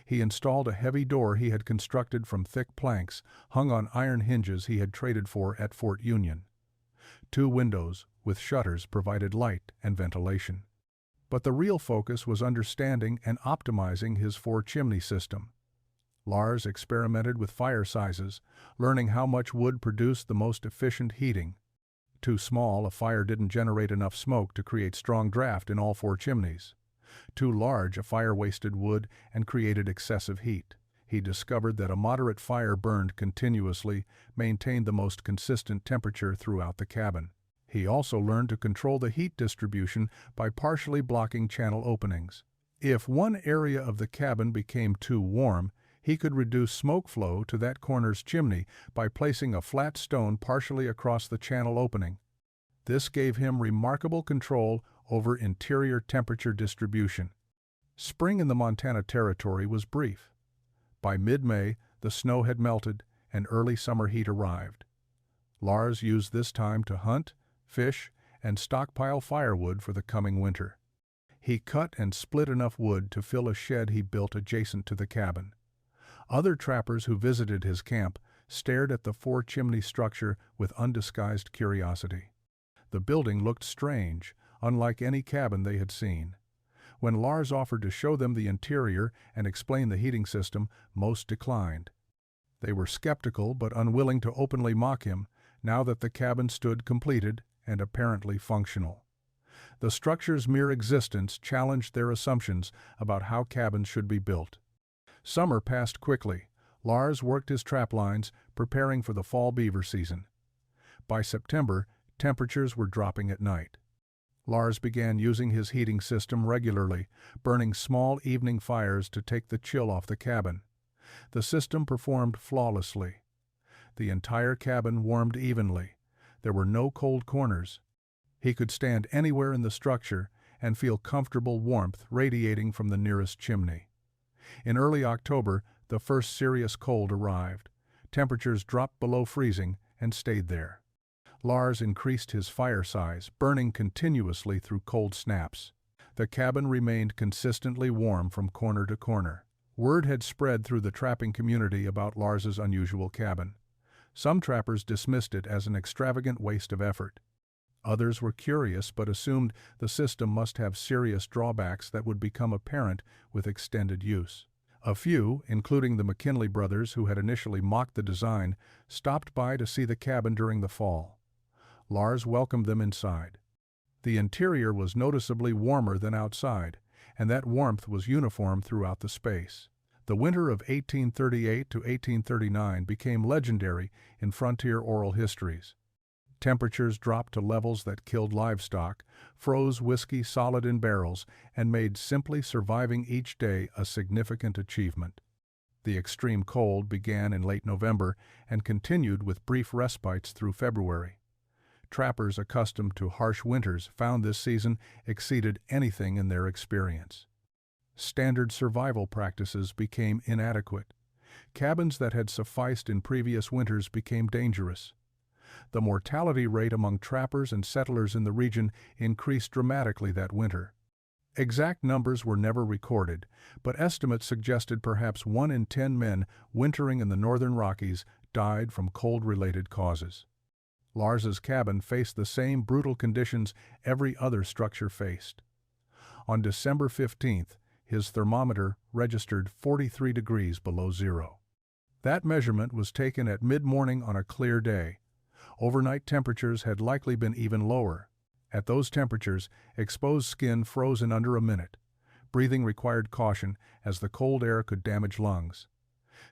He installed a heavy door he had constructed from thick planks hung on iron hinges he had traded for at Fort Union. 2 windows with shutters provided light and ventilation. But the real focus was understanding and optimizing his 4-chimney system. Lars experimented with fire sizes, learning how much wood produced the most efficient heating. Too small, a fire didn't generate enough smoke to create strong draft in all 4 chimneys. Too large, a fire wasted wood and created excessive heat. He discovered that a moderate fire burned continuously, maintained the most consistent temperature throughout the cabin. He also learned to control the heat distribution by partially blocking channel openings. If one area of the cabin became too warm, he could reduce smoke flow to that corner's chimney by placing a flat stone partially across the channel opening. This gave him remarkable control over interior temperature distribution. Spring in the Montana Territory was brief. By mid-May, the snow had melted and early summer heat arrived. Lars used this time to hunt, fish, and stockpile firewood for the coming winter. He cut and split enough wood to fill a shed he built adjacent to the cabin. Other trappers who visited his camp stared at the 4-chimney structure with undisguised curiosity. The building looked strange, unlike any cabin they had seen. When Lars offered to show them the interior and explain the heating system, most declined. They were skeptical but unwilling to openly mock him, now that the cabin stood completed and apparently functional. The structure's mere existence challenged their assumptions about how cabins should be built. Summer passed quickly. Lars worked his trap lines, preparing for the fall beaver season. By September, temperatures were dropping at night. Lars began using his heating system regularly, burning small evening fires to take the chill off the cabin. The system performed flawlessly. The entire cabin warmed evenly. There were no cold corners. He could stand anywhere in the structure and feel comfortable warmth radiating from the nearest chimney. In early October, the first serious cold arrived. Temperatures dropped below freezing and stayed there. Lars increased his fire size, burning continuously through cold snaps. The cabin remained consistently warm from corner to corner. Word had spread through the trapping community about Lars's unusual cabin. Some trappers dismissed it as an extravagant waste of effort. Others were curious but assumed the system must have serious drawbacks that would become apparent with extended use. A few, including the McKinley brothers who had initially mocked the design, stopped by to see the cabin during the fall. Lars welcomed them inside. The interior was noticeably warmer than outside, and that warmth was uniform throughout the space. The winter of 1838 to 1839 became legendary in frontier oral histories. Temperatures dropped to levels that killed livestock, froze whiskey solid in barrels, and made simply surviving each day a significant achievement. The extreme cold began in late November and continued with brief respites through February. Trappers accustomed to harsh winters found this season exceeded anything in their experience. Standard survival practices became inadequate. Cabins that had sufficed in previous winters became dangerous. The mortality rate among trappers and settlers in the region increased dramatically that winter. Exact numbers were never recorded, but estimates suggested perhaps 1 in 10 men wintering in the northern Rockies died from cold-related causes. Lars's cabin faced the same brutal conditions every other structure faced. On December 15th, his thermometer registered 43 degrees below zero. That measurement was taken at mid-morning on a clear day. Overnight temperatures had likely been even lower. At those temperatures, exposed skin froze in under a minute. Breathing required caution, as the cold air could damage lungs.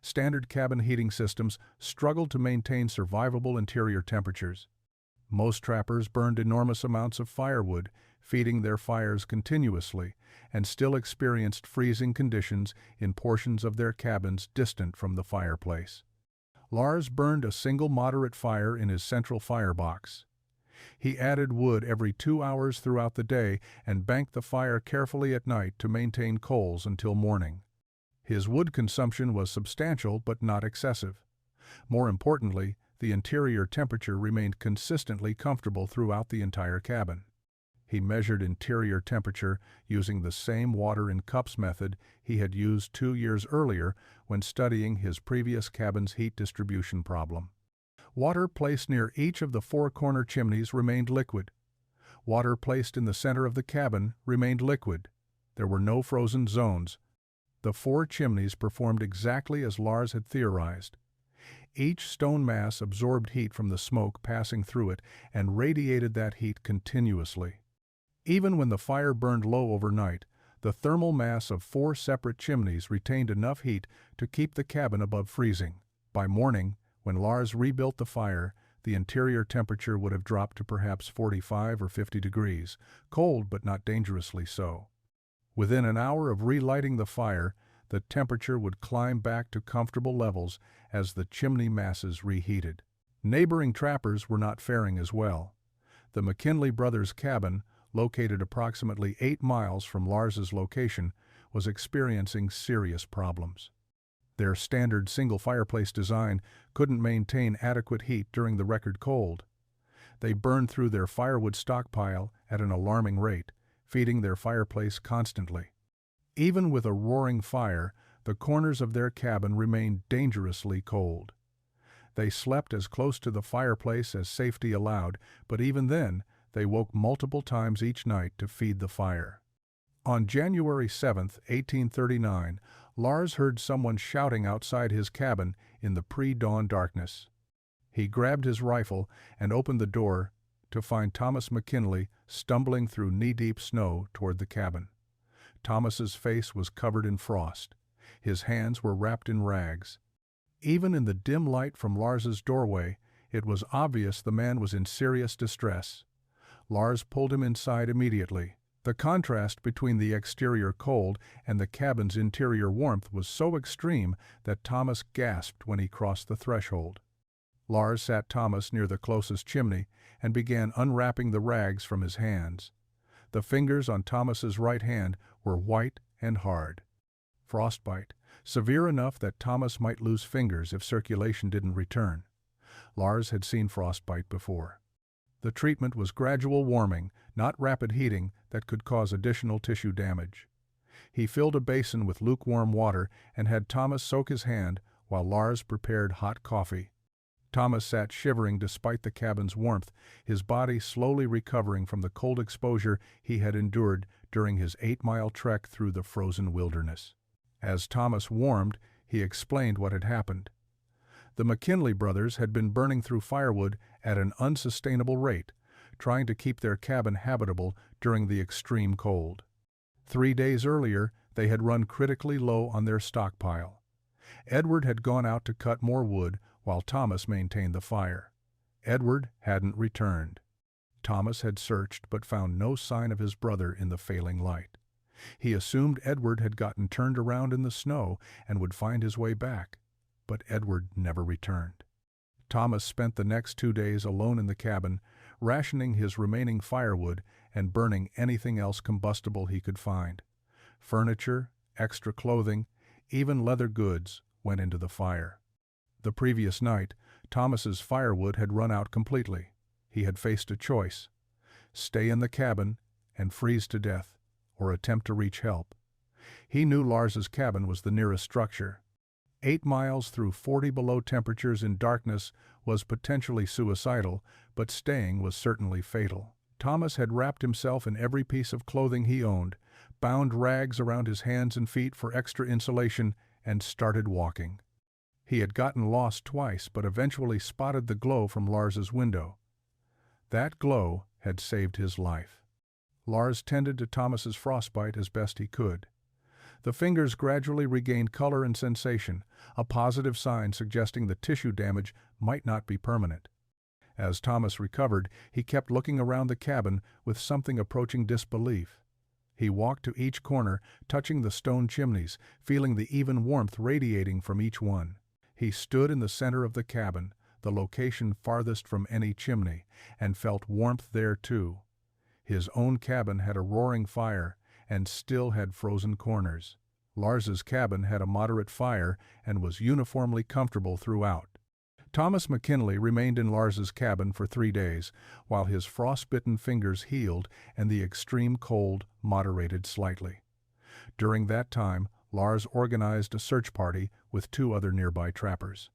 Standard cabin heating systems struggled to maintain survivable interior temperatures. Most trappers burned enormous amounts of firewood, feeding their fires continuously, and still experienced freezing conditions in portions of their cabins distant from the fireplace. Lars burned a single moderate fire in his central firebox. He added wood every 2 hours throughout the day and banked the fire carefully at night to maintain coals until morning. His wood consumption was substantial but not excessive. More importantly, the interior temperature remained consistently comfortable throughout the entire cabin. He measured interior temperature using the same water in cups method he had used 2 years earlier when studying his previous cabin's heat distribution problem. Water placed near each of the 4 corner chimneys remained liquid. Water placed in the center of the cabin remained liquid. There were no frozen zones. The 4 chimneys performed exactly as Lars had theorized. Each stone mass absorbed heat from the smoke passing through it and radiated that heat continuously. Even when the fire burned low overnight, the thermal mass of 4 separate chimneys retained enough heat to keep the cabin above freezing. By morning, when Lars rebuilt the fire, the interior temperature would have dropped to perhaps 45 or 50 degrees, cold but not dangerously so. Within an hour of relighting the fire, the temperature would climb back to comfortable levels as the chimney masses reheated. Neighboring trappers were not faring as well. The McKinley brothers' cabin, located approximately 8 miles from Lars's location, was experiencing serious problems. Their standard single fireplace design couldn't maintain adequate heat during the record cold. They burned through their firewood stockpile at an alarming rate, feeding their fireplace constantly. Even with a roaring fire, the corners of their cabin remained dangerously cold. They slept as close to the fireplace as safety allowed, but even then, they woke multiple times each night to feed the fire. On January 7, 1839, Lars heard someone shouting outside his cabin in the pre-dawn darkness. He grabbed his rifle and opened the door to find Thomas McKinley stumbling through knee-deep snow toward the cabin. Thomas's face was covered in frost. His hands were wrapped in rags. Even in the dim light from Lars's doorway, it was obvious the man was in serious distress. Lars pulled him inside immediately. The contrast between the exterior cold and the cabin's interior warmth was so extreme that Thomas gasped when he crossed the threshold. Lars sat Thomas near the closest chimney and began unwrapping the rags from his hands. The fingers on Thomas's right hand were white and hard. Frostbite, severe enough that Thomas might lose fingers if circulation didn't return. Lars had seen frostbite before. The treatment was gradual warming, not rapid heating, that could cause additional tissue damage. He filled a basin with lukewarm water and had Thomas soak his hand while Lars prepared hot coffee. Thomas sat shivering despite the cabin's warmth, his body slowly recovering from the cold exposure he had endured during his 8-mile trek through the frozen wilderness. As Thomas warmed, he explained what had happened. The McKinley brothers had been burning through firewood at an unsustainable rate, trying to keep their cabin habitable during the extreme cold. 3 days earlier, they had run critically low on their stockpile. Edward had gone out to cut more wood while Thomas maintained the fire. Edward hadn't returned. Thomas had searched but found no sign of his brother in the failing light. He assumed Edward had gotten turned around in the snow and would find his way back, but Edward never returned. Thomas spent the next 2 days alone in the cabin, rationing his remaining firewood and burning anything else combustible he could find. Furniture, extra clothing, even leather goods went into the fire. The previous night, Thomas's firewood had run out completely. He had faced a choice: stay in the cabin and freeze to death, or attempt to reach help. He knew Lars's cabin was the nearest structure. 8 miles through 40 below temperatures in darkness was potentially suicidal, but staying was certainly fatal. Thomas had wrapped himself in every piece of clothing he owned, bound rags around his hands and feet for extra insulation, and started walking. He had gotten lost twice, but eventually spotted the glow from Lars's window. That glow had saved his life. Lars tended to Thomas's frostbite as best he could. The fingers gradually regained color and sensation, a positive sign suggesting the tissue damage might not be permanent. As Thomas recovered, he kept looking around the cabin with something approaching disbelief. He walked to each corner, touching the stone chimneys, feeling the even warmth radiating from each one. He stood in the center of the cabin, the location farthest from any chimney, and felt warmth there too. His own cabin had a roaring fire, and still had frozen corners. Lars's cabin had a moderate fire and was uniformly comfortable throughout. Thomas McKinley remained in Lars's cabin for 3 days, while his frostbitten fingers healed and the extreme cold moderated slightly. During that time, Lars organized a search party with 2 other nearby trappers.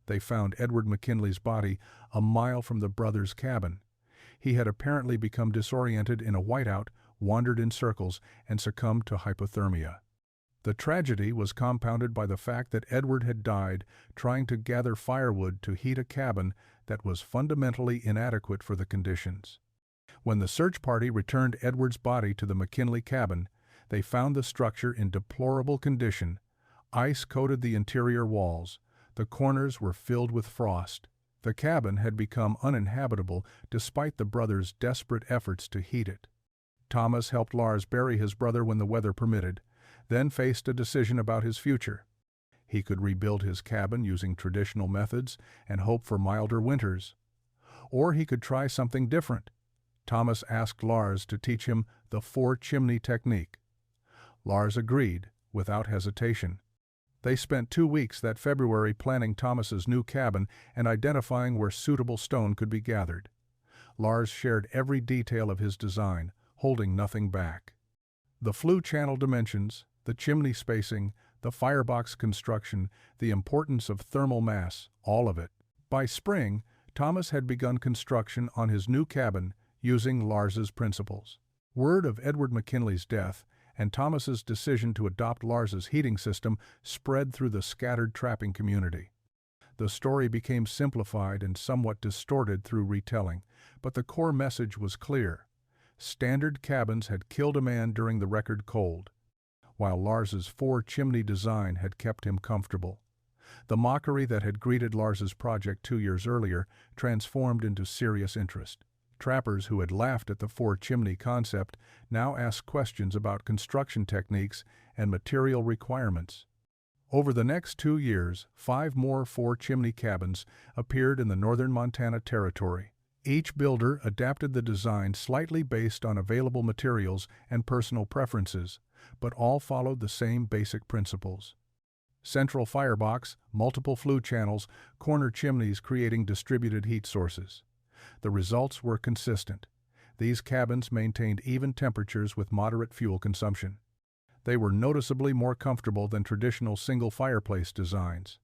They found Edward McKinley's body a mile from the brothers' cabin. He had apparently become disoriented in a whiteout, wandered in circles, and succumbed to hypothermia. The tragedy was compounded by the fact that Edward had died trying to gather firewood to heat a cabin that was fundamentally inadequate for the conditions. When the search party returned Edward's body to the McKinley cabin, they found the structure in deplorable condition. Ice coated the interior walls. The corners were filled with frost. The cabin had become uninhabitable despite the brothers' desperate efforts to heat it. Thomas helped Lars bury his brother when the weather permitted, then faced a decision about his future. He could rebuild his cabin using traditional methods and hope for milder winters. Or he could try something different. Thomas asked Lars to teach him the 4-chimney technique. Lars agreed, without hesitation. They spent 2 weeks that February planning Thomas's new cabin and identifying where suitable stone could be gathered. Lars shared every detail of his design, holding nothing back. The flue channel dimensions, the chimney spacing, the firebox construction, the importance of thermal mass, all of it. By spring, Thomas had begun construction on his new cabin using Lars's principles. Word of Edward McKinley's death and Thomas's decision to adopt Lars's heating system spread through the scattered trapping community. The story became simplified and somewhat distorted through retelling, but the core message was clear. Standard cabins had killed a man during the record cold, while Lars's 4-chimney design had kept him comfortable. The mockery that had greeted Lars's project 2 years earlier transformed into serious interest. Trappers who had laughed at the 4-chimney concept now asked questions about construction techniques and material requirements. Over the next 2 years, 5 more 4-chimney cabins appeared in the northern Montana territory. Each builder adapted the design slightly based on available materials and personal preferences, but all followed the same basic principles. Central firebox, multiple flue channels, corner chimneys creating distributed heat sources. The results were consistent. These cabins maintained even temperatures with moderate fuel consumption. They were noticeably more comfortable than traditional single fireplace designs.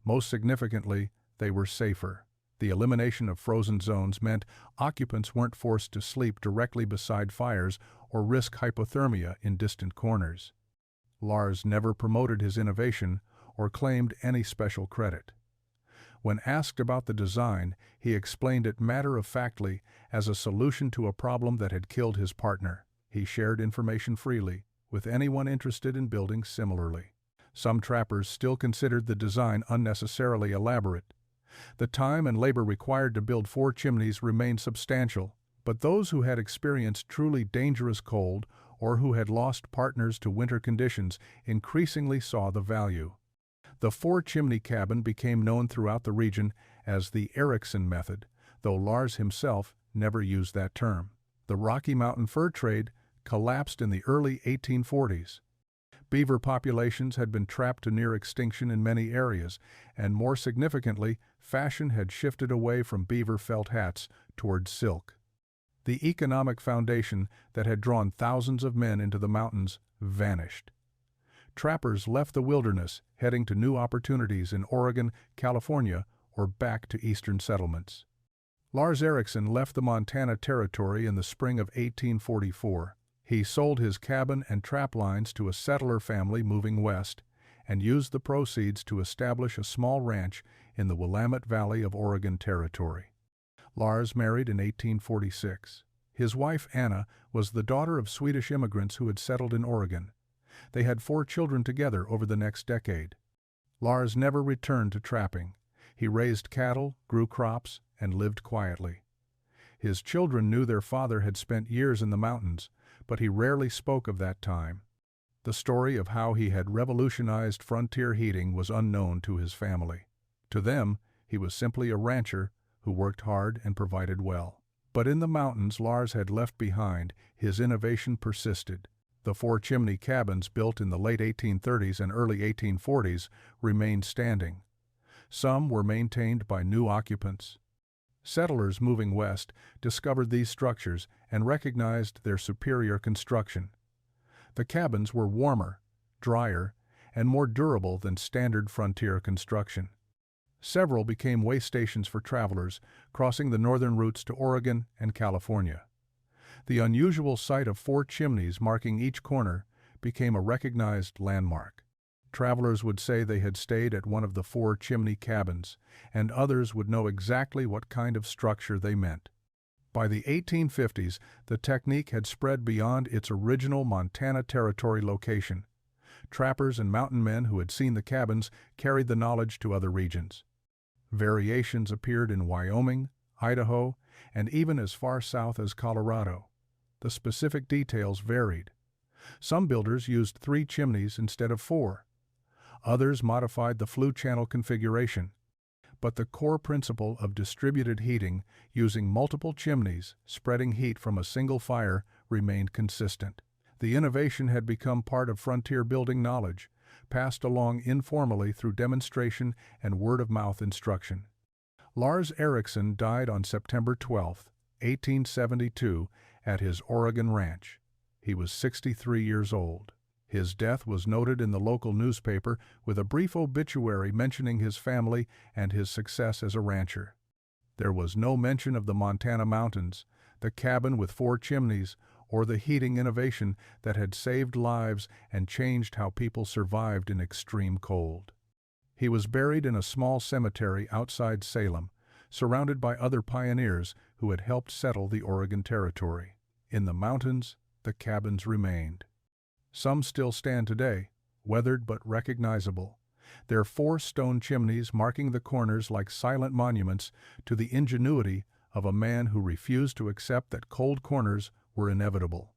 Most significantly, they were safer. The elimination of frozen zones meant occupants weren't forced to sleep directly beside fires or risk hypothermia in distant corners. Lars never promoted his innovation or claimed any special credit. When asked about the design, he explained it matter-of-factly as a solution to a problem that had killed his partner. He shared information freely with anyone interested in building similarly. Some trappers still considered the design unnecessarily elaborate. The time and labor required to build 4 chimneys remained substantial, but those who had experienced truly dangerous cold or who had lost partners to winter conditions increasingly saw the value. The 4-chimney cabin became known throughout the region as the Erickson method, though Lars himself never used that term. The Rocky Mountain fur trade collapsed in the early 1840s. Beaver populations had been trapped to near extinction in many areas, and more significantly, fashion had shifted away from beaver felt hats toward silk. The economic foundation that had drawn thousands of men into the mountains vanished. Trappers left the wilderness, heading to new opportunities in Oregon, California, or back to eastern settlements. Lars Erickson left the Montana Territory in the spring of 1844. He sold his cabin and trap lines to a settler family moving west and used the proceeds to establish a small ranch in the Willamette Valley of Oregon Territory. Lars married in 1846. His wife Anna was the daughter of Swedish immigrants who had settled in Oregon. They had 4 children together over the next decade. Lars never returned to trapping. He raised cattle, grew crops, and lived quietly. His children knew their father had spent years in the mountains, but he rarely spoke of that time. The story of how he had revolutionized frontier heating was unknown to his family. To them, he was simply a rancher who worked hard and provided well. But in the mountains Lars had left behind, his innovation persisted. The 4 chimney cabins built in the late 1830s and early 1840s remained standing. Some were maintained by new occupants. Settlers moving west discovered these structures and recognized their superior construction. The cabins were warmer, drier, and more durable than standard frontier construction. Several became way stations for travelers crossing the northern routes to Oregon and California. The unusual sight of 4 chimneys marking each corner became a recognized landmark. Travelers would say they had stayed at one of the 4 chimney cabins, and others would know exactly what kind of structure they meant. By the 1850s, the technique had spread beyond its original Montana Territory location. Trappers and mountain men who had seen the cabins carried the knowledge to other regions. Variations appeared in Wyoming, Idaho, and even as far south as Colorado. The specific details varied. Some builders used 3 chimneys instead of 4. Others modified the flue channel configuration. But the core principle of distributed heating, using multiple chimneys, spreading heat from a single fire, remained consistent. The innovation had become part of frontier building knowledge, passed along informally through demonstration and word-of-mouth instruction. Lars Ericsson died on September 12, 1872, at his Oregon ranch. He was 63 years old. His death was noted in the local newspaper with a brief obituary mentioning his family and his success as a rancher. There was no mention of the Montana mountains, the cabin with 4 chimneys, or the heating innovation that had saved lives and changed how people survived in extreme cold. He was buried in a small cemetery outside Salem, surrounded by other pioneers who had helped settle the Oregon Territory. In the mountains, the cabins remained. Some still stand today, weathered but recognizable, their 4 stone chimneys marking the corners like silent monuments to the ingenuity of a man who refused to accept that cold corners were inevitable.